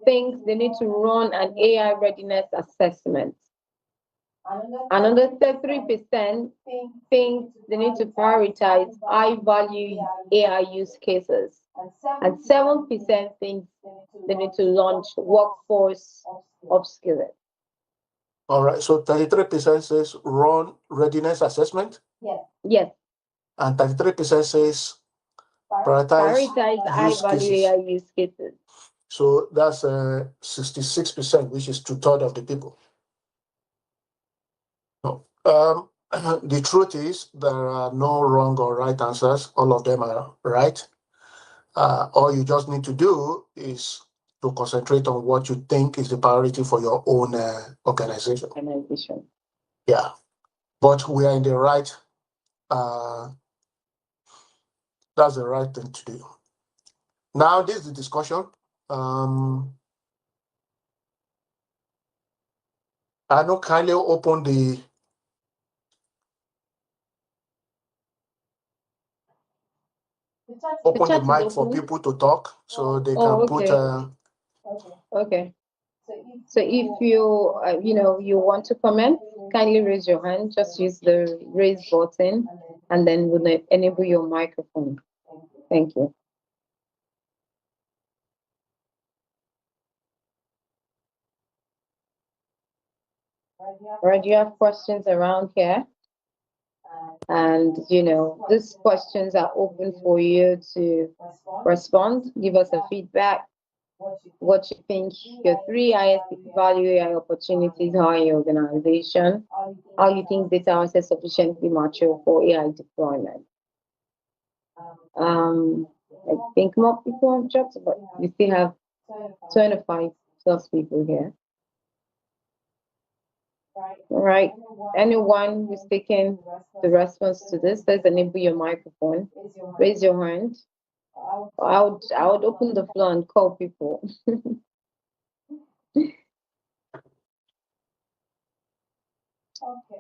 Speaker 1: thinks they need to run an AI readiness assessment. Another 33% thinks they need to prioritize high-value AI use cases. And 7% think they need to launch workforce upskilling.
Speaker 3: All right, so 33% says run readiness assessment.
Speaker 1: Yes.
Speaker 3: And 33% says prioritize
Speaker 1: high-value AI use cases.
Speaker 3: So that's 66%, which is 2/3 of the people. The truth is there are no wrong or right answers. All of them are right. All you just need to do is to concentrate on what you think is the priority for your own organization. Yeah, but we are in the right. That's the right thing to do. Now, this is the discussion. I know kindly open the open the
Speaker 1: chat is
Speaker 3: mic for
Speaker 1: open.
Speaker 3: people to talk so they
Speaker 1: Oh,
Speaker 3: can put.
Speaker 1: okay. Okay. So if you you want to comment, kindly raise your hand. Just use the raise button, and then we'll enable your microphone. Thank you. All right, do you have questions around here? And these questions are open for you to respond, give us a feedback, what you think your three highest value AI opportunities are in your organization, how you think data assets sufficiently mature for AI deployment. I think more people have jobs, but we still have 25 plus people here. All right. Anyone who's taking the response to this, let's enable your microphone. Raise your hand. I would open the floor and call people.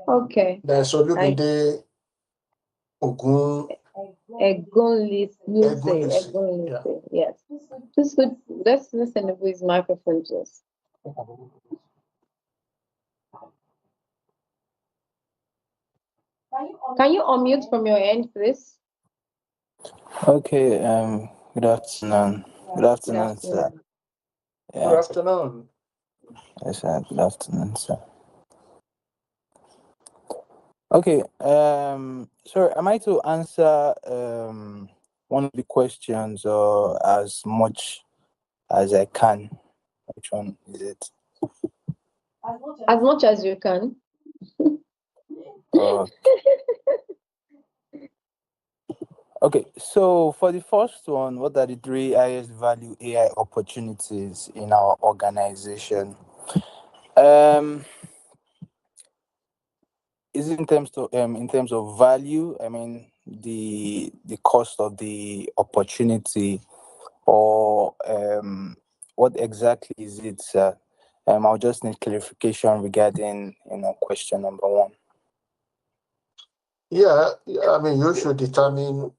Speaker 1: Okay.
Speaker 3: There's Olumide Ogun.
Speaker 1: Egunlise. Yes. This good. Let's listen to his microphone just. Can you unmute from your end, please?
Speaker 4: Okay, good afternoon. Good afternoon, sir.
Speaker 3: Yeah. Good afternoon.
Speaker 4: Yes, sir. Good afternoon, sir. Okay, sorry, am I to answer one of the questions or as much as I can? Which one is it?
Speaker 1: As much as you can.
Speaker 4: Okay, so for the first one, what are the three highest value AI opportunities in our organization? Is it in terms of value? I mean, the cost of the opportunity, or what exactly is it, sir? I'll just need clarification regarding question number one.
Speaker 3: Yeah, I mean, you should determine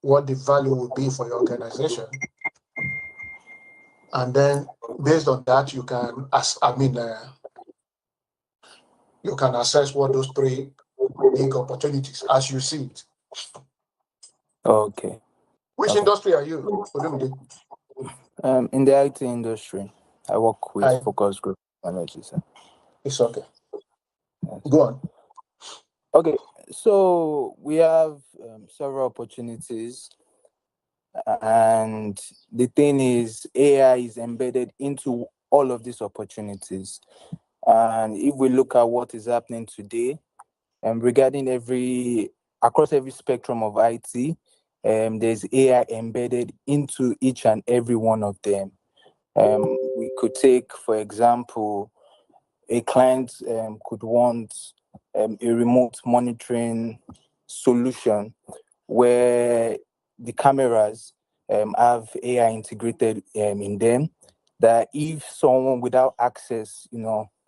Speaker 3: what the value would be for your organization, and then based on that, you can you can assess what those three big opportunities as you see it.
Speaker 4: Okay.
Speaker 3: Which industry are you?
Speaker 4: In the IT industry. I work with Focus Group Technology, sir.
Speaker 3: It's okay. Yes. Go on.
Speaker 4: Okay, so we have several opportunities, and the thing is, AI is embedded into all of these opportunities. And if we look at what is happening today, regarding across every spectrum of IT, there's AI embedded into each and every one of them. We could take, for example, a client could want a remote monitoring solution where the cameras have AI integrated in them, that if someone without access,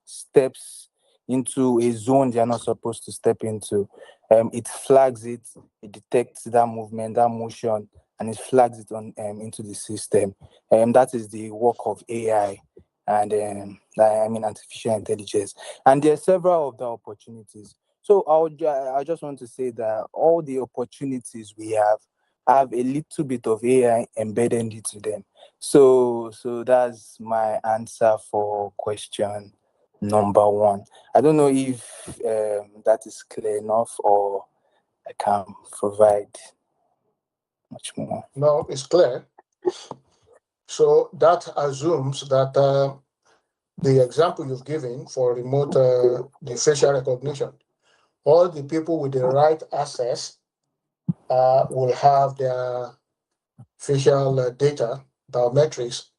Speaker 4: steps into a zone they are not supposed to step into, it flags it, it detects that movement, that motion, and it flags it on into the system. That is the work of AI and artificial intelligence. And there are several of the opportunities. So I just want to say that all the opportunities we have a little bit of AI embedded into them. So that's my answer for question number one. I don't know if that is clear enough, or I can provide much more.
Speaker 3: No, it's clear. So that assumes that the example you've given for remote the facial recognition, all the people with the right access will have their facial data, biometrics,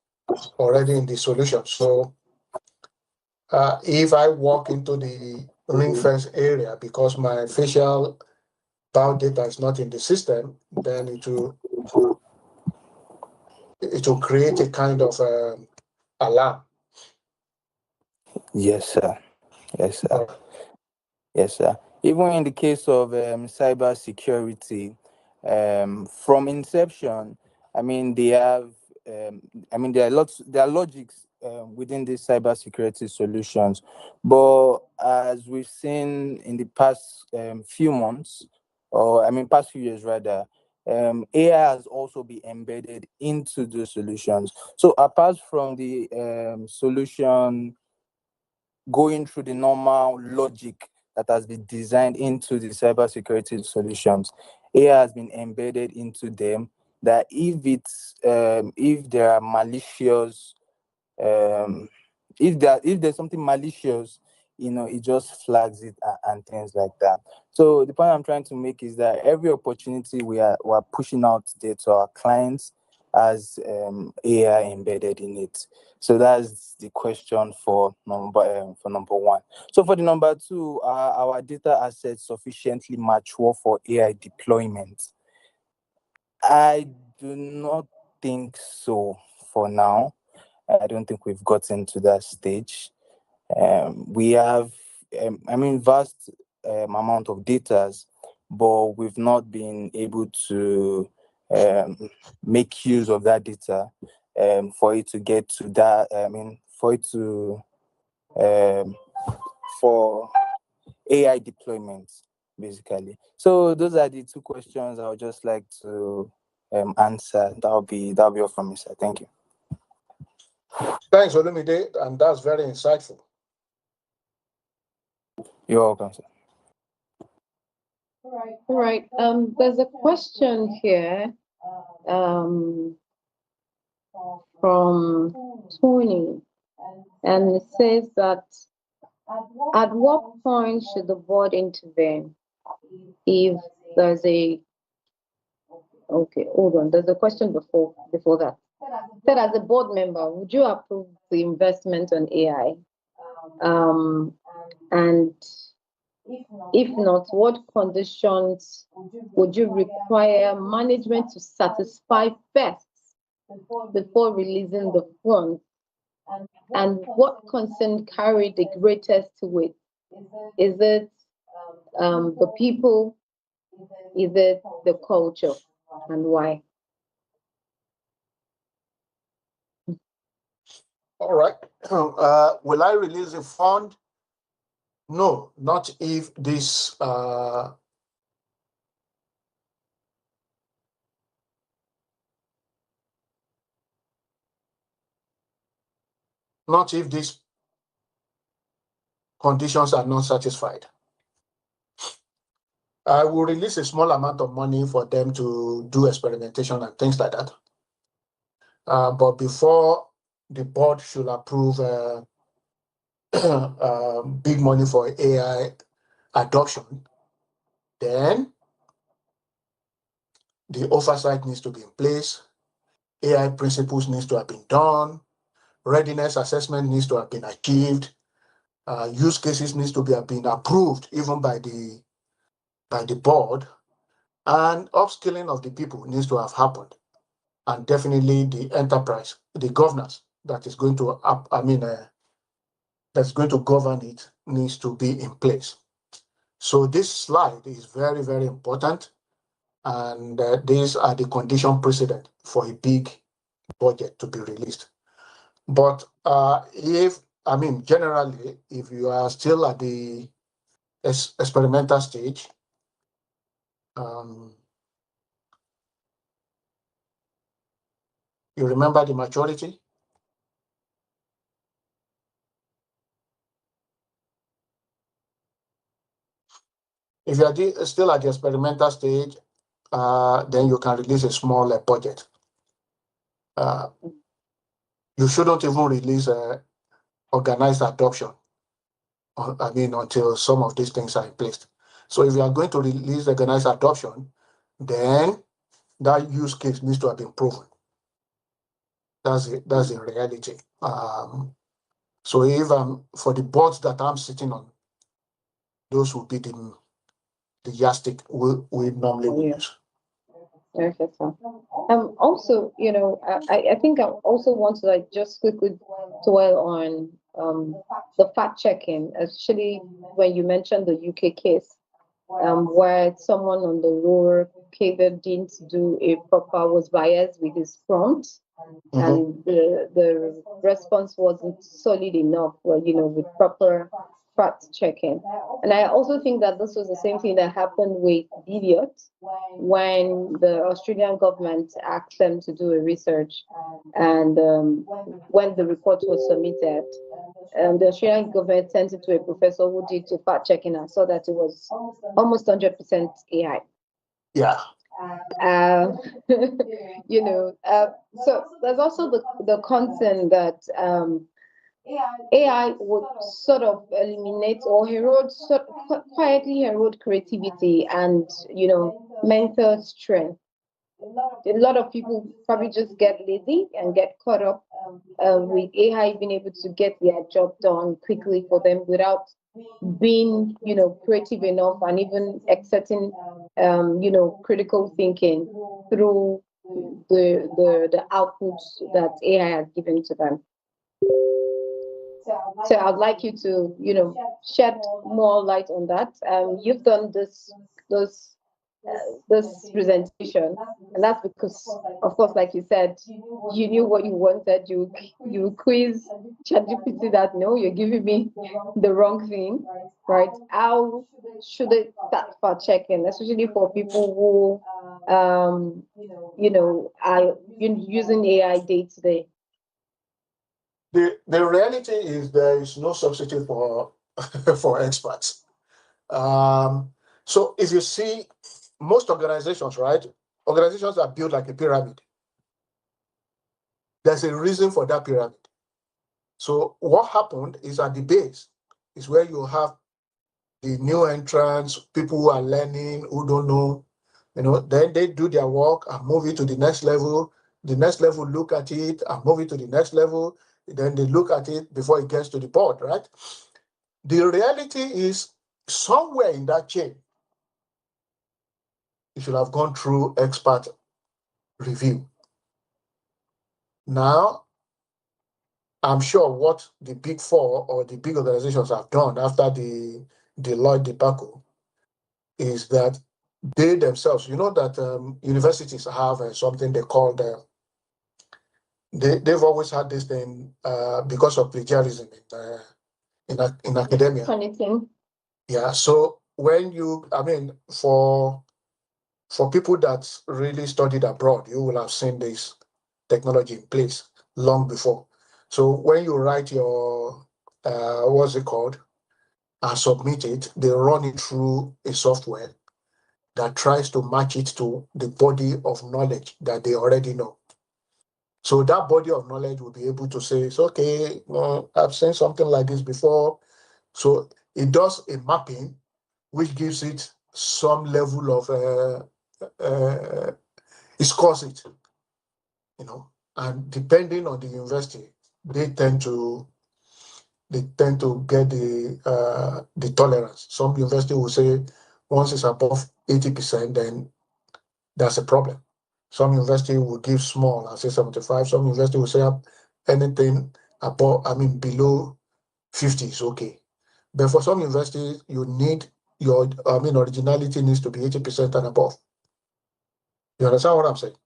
Speaker 3: already in the solution. So if I walk into the ring fence area because my facial bio data is not in the system, then it will create a kind of alarm.
Speaker 4: Yes, sir. Yes, sir. Yes, sir. Even in the case of cyber security, From inception, I mean, they have, there are logics within these cybersecurity solutions, but as we've seen in the past few months, or past few years rather, AI has also been embedded into the solutions. So apart from the solution going through the normal logic that has been designed into the cybersecurity solutions, AI has been embedded into them. That if there are malicious, if there's something malicious, it just flags it and things like that. So the point I'm trying to make is that every opportunity we're pushing out there to our clients has AI embedded in it. So that's the question for number one. So for the number two, are our data assets sufficiently mature for AI deployment? I do not think so for now. I don't think we've gotten to that stage. We have, vast amount of data, but we've not been able to make use of that data for it to get to that. For it to for AI deployments, basically. So those are the two questions I would just like to answer. That'll be all from me, sir. Thank you.
Speaker 3: Thanks, Olumide, and that's very insightful.
Speaker 4: You're welcome, sir.
Speaker 1: All right. There's a question here from Tony, and it says that at what point should the board intervene if there's a hold on, there's a question before that. That as a board member, would you approve the investment on AI? And if not, what conditions would you require management to satisfy first before releasing the funds? And what concern carry the greatest weight? Is it the people? Is it the culture? And why?
Speaker 3: All right. Will I release a fund? No, not if this not if these conditions are not satisfied. I will release a small amount of money for them to do experimentation and things like that. But before the board should approve big money for AI adoption, then the oversight needs to be in place. AI principles needs to have been done. Readiness assessment needs to have been achieved. Use cases needs to have been approved even by the board, and upskilling of the people needs to have happened. And definitely the enterprise, the governance that is going to that's going to govern it needs to be in place. So this slide is very, very important, and these are the condition precedent for a big budget to be released. But generally, if you are still at the experimental stage, you remember the maturity? If you are still at the experimental stage, then you can release a small budget. You shouldn't even release organized adoption, until some of these things are in place. So if you are going to release organized adoption, then that use case needs to have been proven. That's the reality. So if for the boards that I'm sitting on, those would be the yardstick we normally use.
Speaker 1: Okay, so also, I think I also want to just quickly dwell on the fact checking, especially when you mentioned the UK case, where someone on the road Kader didn't was biased with his prompt, and the response wasn't solid enough, with proper fact checking. And I also think that this was the same thing that happened with Idiot when the Australian government asked them to do a research, and when the report was submitted, the Australian government sent it to a professor who did the fact checking and saw that it was almost 100% AI.
Speaker 3: Yeah.
Speaker 1: So there's also the concern that AI would sort of eliminate or quietly erode creativity and mental strength. A lot of people probably just get lazy and get caught up with AI being able to get their job done quickly for them without being creative enough and even exerting critical thinking through the outputs that AI has given to them. So I'd like you to shed more light on that. You've done this presentation, and that's because, of course, like you said, you knew what you wanted. You quiz ChatGPT that no, you're giving me the wrong thing, right? How should I start for checking, especially for people who are using AI day to day?
Speaker 3: The reality is there is no substitute for for experts. So if you see most organizations, right? Organizations are built like a pyramid. There's a reason for that pyramid. So what happened is at the base is where you have the new entrants, people who are learning, who don't know, then they do their work and move it to the next level. The next level look at it and move it to the next level. Then they look at it before it gets to the board, right? The reality is somewhere in that chain, you should have gone through expert review. Now, I'm sure what the big four or the big organizations have done after the Deloitte debacle is that they themselves, that universities have something they call they've always had this thing because of plagiarism in academia.
Speaker 1: Funny thing.
Speaker 3: Yeah. So when for people that really studied abroad, you will have seen this technology in place long before. So when you write your what's it called and submit it, they run it through a software that tries to match it to the body of knowledge that they already know. So that body of knowledge will be able to say, it's okay, I've seen something like this before. So it does a mapping, which gives it some level of, it scores it, and depending on the university, they tend to get the tolerance. Some university will say once it's above 80%, then that's a problem. Some university will give small and say 75. Some university will say anything below 50 is okay. But for some universities, you need originality needs to be 80% and above. You understand what I'm saying?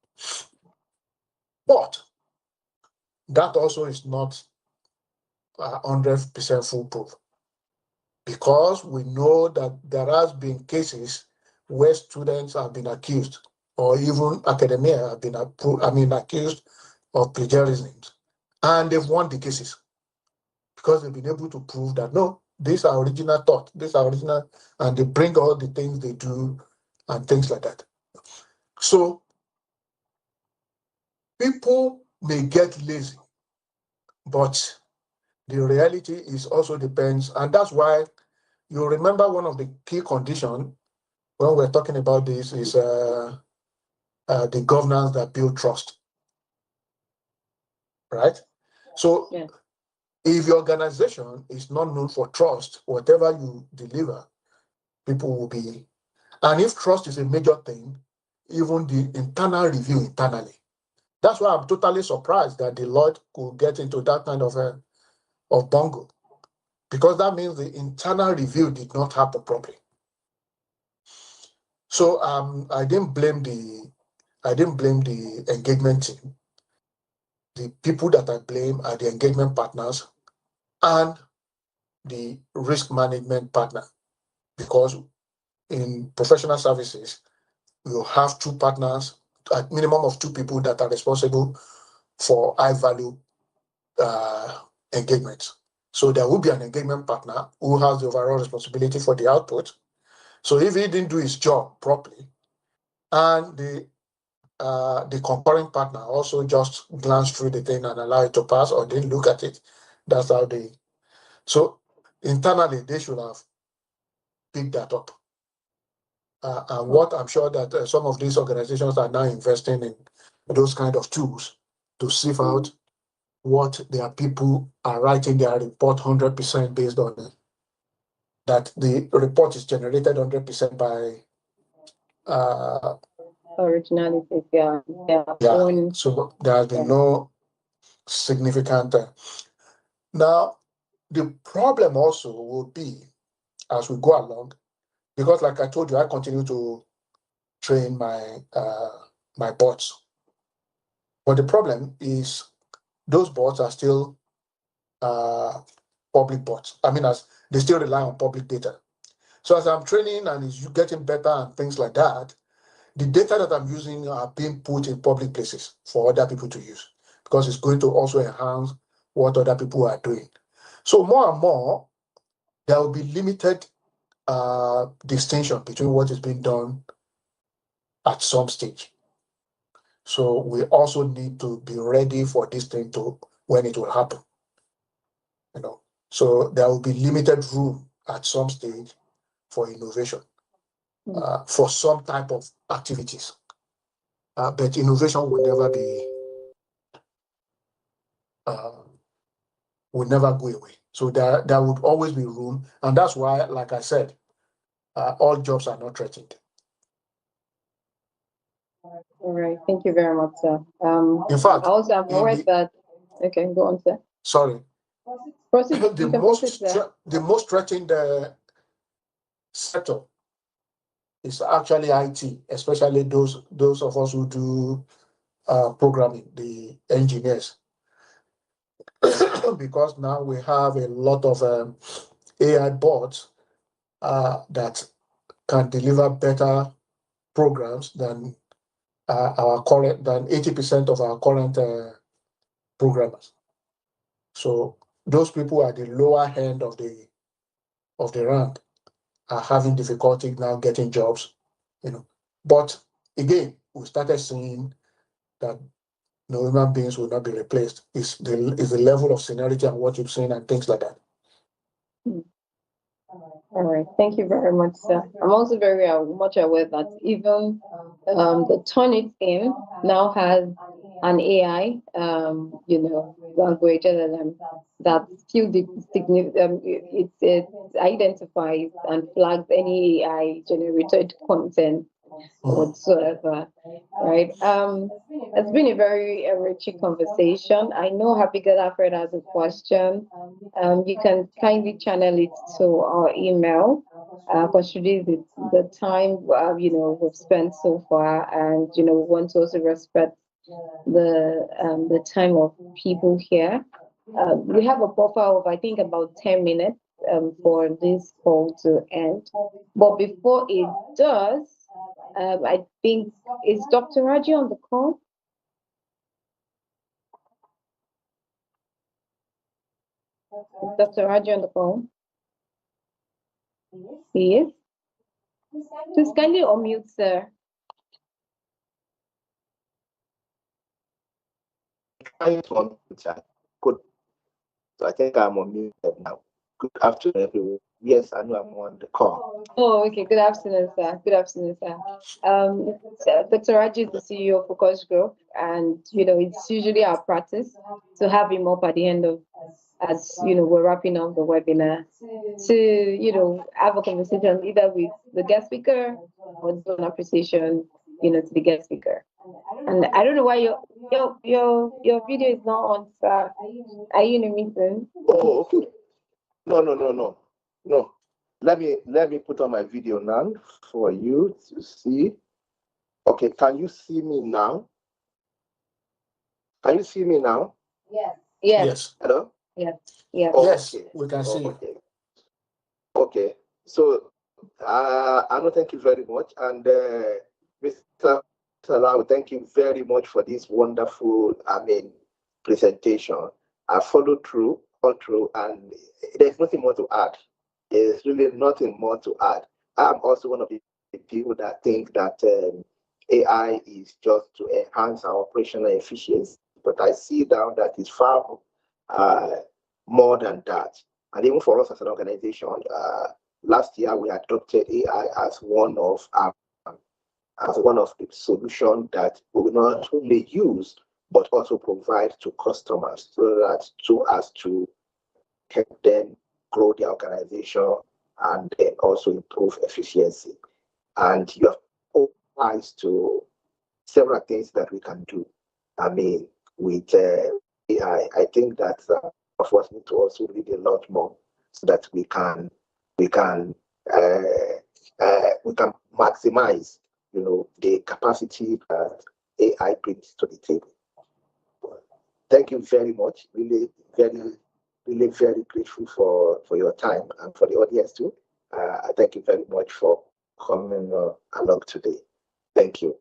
Speaker 3: But that also is not 100% foolproof, because we know that there has been cases where students have been accused, or even academia have been accused of plagiarism, and they've won the cases because they've been able to prove that no, these are original thought, these are original, and they bring all the things they do and things like that. So people may get lazy, but the reality is also depends, and that's why you remember one of the key conditions when we're talking about this is the governance that build trust, right? So
Speaker 1: yeah.
Speaker 3: If your organization is not known for trust, whatever you deliver, people will be, and if trust is a major thing, even the internal review internally. That's why I'm totally surprised that Deloitte could get into that kind of bungle, because that means the internal review did not happen properly. So I didn't blame the engagement team. The people that I blame are the engagement partners and the risk management partner, because in professional services, you have two partners, a minimum of two people that are responsible for high value engagements. So there will be an engagement partner who has the overall responsibility for the output. So if he didn't do his job properly, and the concurring partner also just glanced through the thing and allowed it to pass or didn't look at it, that's how they. So internally, they should have picked that up. And what I'm sure that some of these organizations are now investing in those kind of tools to sieve out what their people are writing their report 100% based on it. That the report is generated 100% by
Speaker 1: Originality, yeah.
Speaker 3: So there has been no significant. Now, the problem also will be as we go along, because like I told you, I continue to train my bots. But the problem is those bots are still public bots. I mean, as they still rely on public data. So as I'm training and it's getting better and things like that, the data that I'm using are being put in public places for other people to use, because it's going to also enhance what other people are doing. So more and more, there will be limited distinction between what is being done at some stage. So we also need to be ready for this thing to when it will happen. So there will be limited room at some stage for innovation, for some type of activities. But innovation will never be will never go away. So there would always be room, and that's why, like I said, all jobs are not threatened.
Speaker 1: All right, thank you very much, sir.
Speaker 3: In fact,
Speaker 1: I also have read that. Okay, go on, sir.
Speaker 3: Sorry.
Speaker 1: Proceed.
Speaker 3: The most threatened sector is actually IT, especially those of us who do programming, the engineers. Because now we have a lot of AI bots that can deliver better programs than our current 80% of our current programmers. So those people at the lower end of the rank are having difficulty now getting jobs, But again, we started seeing that no human beings will not be replaced. Is the level of seniority and what you've seen and things like that.
Speaker 1: All right, thank you very much, sir. I'm also very much aware that even the Turnitin now has an AI, language LLM that still it identifies and flags any AI generated content whatsoever, right? It's been a very enriching conversation. I know Abigail Alfred has a question. You can kindly channel it to our email, considering the time we've spent so far, and we want to also respect the time of people here. We have a buffer of I think about 10 minutes for this call to end. But before it does, I think, is Dr. Raji on the call? Is Dr. Raji on the call? He is? Please kindly unmute, sir.
Speaker 5: Trying to unmute. Good. So I think I'm unmuted now. Good afternoon, everyone. Yes, I know I'm on the call.
Speaker 1: Oh, okay. Good afternoon, sir. Good afternoon, sir. Dr. Raji is the CEO of Focus Group, and it's usually our practice to have him up at the end of, as we're wrapping up the webinar, to have a conversation either with the guest speaker or do an appreciation, to the guest speaker. And I don't know why your video is not on, sir. Are you in a meeting?
Speaker 5: Oh, okay. No. let me put on my video now for you to see. Okay, can you see me now? Can you see me now?
Speaker 1: Yes.
Speaker 3: Yes.
Speaker 5: Hello?
Speaker 1: Yes. Yes.
Speaker 5: Oh,
Speaker 3: Yes,
Speaker 5: okay.
Speaker 3: we can see you.
Speaker 5: Okay. Okay. So, Anu, thank you very much. And Mr. Salau, thank you very much for this wonderful, presentation. I followed through, all through, and there's nothing more to add. There's really nothing more to add. I'm also one of the people that think that AI is just to enhance our operational efficiency, but I see now that it's far more than that. And even for us as an organization, last year we adopted AI as one of the solutions that we will not only use but also provide to customers so as to help them grow their organization and then also improve efficiency. And you have opened eyes to several things that we can do. With AI, I think that of us need to also read a lot more so that we can maximize, the capacity that AI brings to the table. Thank you very much. Really, very grateful for your time and for the audience too. Thank you very much for coming along today. Thank you.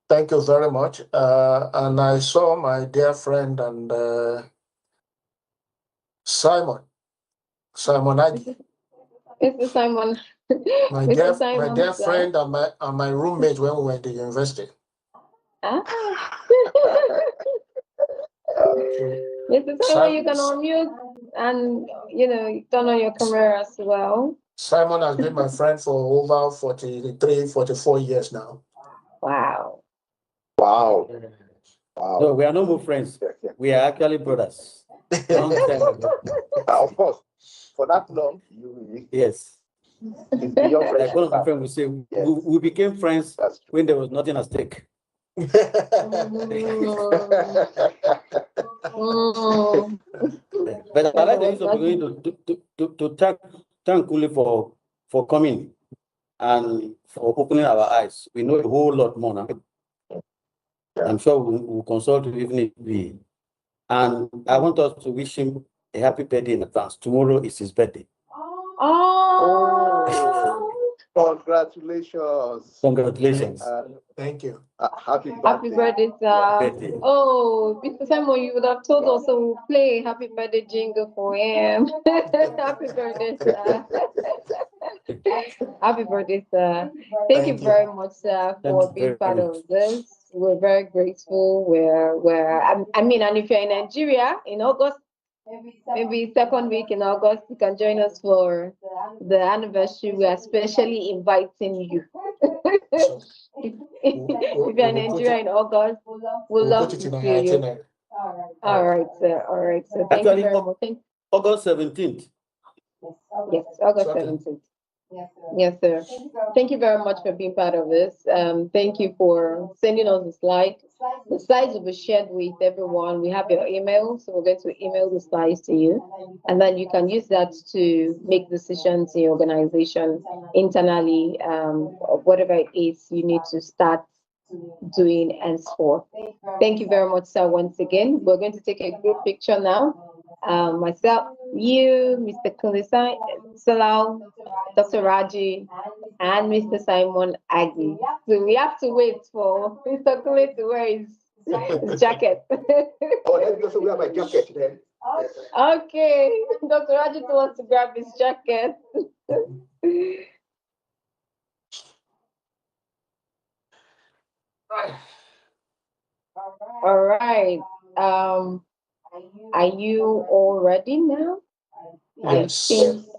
Speaker 3: Thank you very much. And I saw my dear friend and Simon Agi,
Speaker 1: Mr. Simon.
Speaker 3: my
Speaker 1: Simon,
Speaker 3: dear
Speaker 1: sir.
Speaker 3: friend and my roommate when we were in the university.
Speaker 1: Ah.
Speaker 3: So,
Speaker 1: Mr. Simon, you can unmute and turn on your camera as well.
Speaker 3: Simon has been my friend for over 43, 44 years now.
Speaker 1: Wow.
Speaker 5: Wow.
Speaker 6: No, we are no more friends. We are actually brothers. Long time ago.
Speaker 5: Of course, for that long,
Speaker 6: Yes.
Speaker 5: beyond
Speaker 6: Like one of my
Speaker 5: friendship.
Speaker 6: friends would say,
Speaker 5: Yes.
Speaker 6: we became friends
Speaker 5: That's true.
Speaker 6: when there was nothing at stake.
Speaker 1: Mm.
Speaker 6: But I like the use of to thank Kuli for coming and for opening our eyes. We know a whole lot more now. I'm sure we'll consult you even if we. And I want us to wish him a happy birthday in advance. Tomorrow is his birthday.
Speaker 1: Oh.
Speaker 5: Congratulations.
Speaker 6: Congratulations.
Speaker 3: Thank you.
Speaker 5: Happy
Speaker 1: Happy birthday, sir. Oh, Mr. Simon, you would have told us, so we'll play happy birthday jingle for him. Happy birthday, sir. Happy birthday, sir. Thank you very much, sir, for being part of this. We're very grateful. And if you're in Nigeria in August, maybe second week in August, you can join us for the anniversary. We are especially inviting you.
Speaker 3: So,
Speaker 1: if you're in Nigeria in August, we'll love to see you. All right, sir. All right, sir. Thank you very much.
Speaker 6: August 17th.
Speaker 1: Yes, August 17th. Yes, sir. Thank you very much for being part of this. Thank you for sending us the slide. The slides will be shared with everyone. We have your email, so we're going to email the slides to you. And then you can use that to make decisions in your organization internally, whatever it is you need to start doing henceforth. Thank you very much, sir, once again. We're going to take a group picture now. Myself, you, Mr. Kulisai, Salau, Dr. Raji, and Mr. Simon Agi. So we have to wait for Mr. Kule to wear his jacket.
Speaker 5: Oh, let me also wear my jacket then.
Speaker 1: Okay, Dr. Raji told us to grab his jacket. All right. Are you all ready now?
Speaker 3: yes.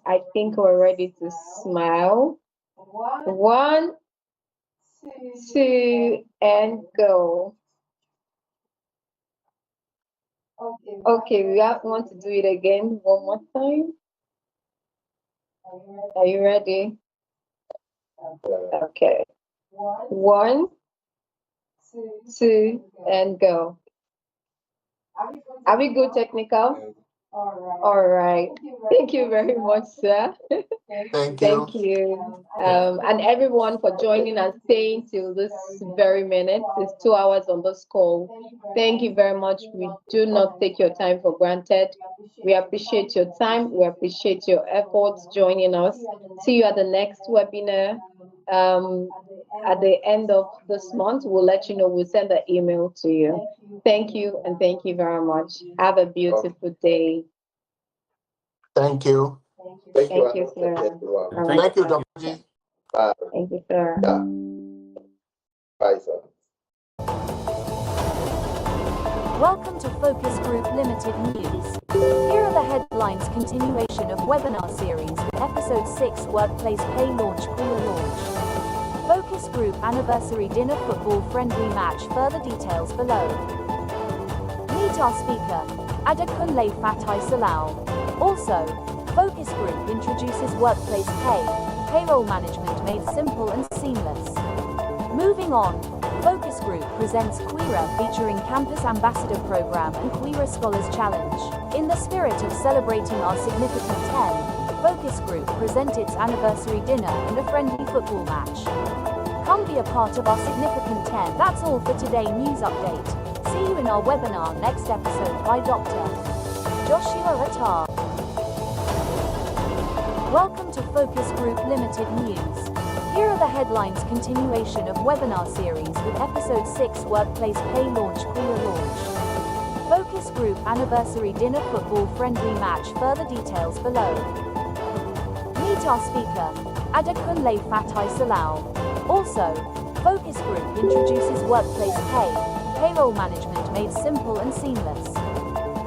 Speaker 1: I think we're ready to smile. 1, 2, and go. Okay, we want to do it again one more time. Are you ready? Okay. 1, 2, and go. Are we good, technical? All right. Thank you very much, sir.
Speaker 3: Thank you.
Speaker 1: Thank you. And everyone for joining and staying till this very minute. It's 2 hours on this call. Thank you very much. We do not take your time for granted. We appreciate your time. We appreciate your efforts joining us. See you at the next webinar. At the end of this month, we'll let you know. We'll send an email to you. Thank you, and thank you very much. Have a beautiful day.
Speaker 3: Thank you.
Speaker 5: Thank you,
Speaker 1: Thank you, sir.
Speaker 5: everyone.
Speaker 3: Thank you, Dr. G.
Speaker 5: Bye.
Speaker 1: Thank you, sir.
Speaker 5: Yeah. Bye, sir.
Speaker 7: Welcome to Focus Group Limited News. Here are the headlines. Continuation of webinar series with episode 6 Workplace Pay Launch Queer Launch. Focus Group Anniversary Dinner Football Friendly Match. Further details below. Meet our speaker, Adekunle Fatai Salau. Also, Focus Group introduces workplace payroll management made simple and seamless. Moving on, Focus Group presents Queera featuring Campus Ambassador Program and Queera Scholars Challenge. In the spirit of celebrating our significant 10, Focus Group presents its anniversary dinner and a friendly football match. Come be a part of our significant 10. That's all for today news update. See you in our webinar next episode by Dr. Joshua Attar. Welcome to Focus Group Limited News. Here are the headlines. Continuation of webinar series with episode 6 Workplace Pay Launch Queer Launch. Focus Group Anniversary Dinner Football Friendly Match. Further details below. Meet our speaker, Adekunle Fatai Salau. Also, Focus Group introduces workplace payroll management made simple and seamless.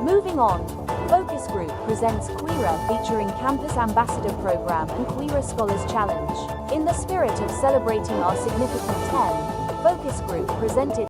Speaker 7: Moving on, Focus Group presents Queera featuring Campus Ambassador Program and Queera Scholars Challenge. In the spirit of celebrating our significant 10, Focus Group presents its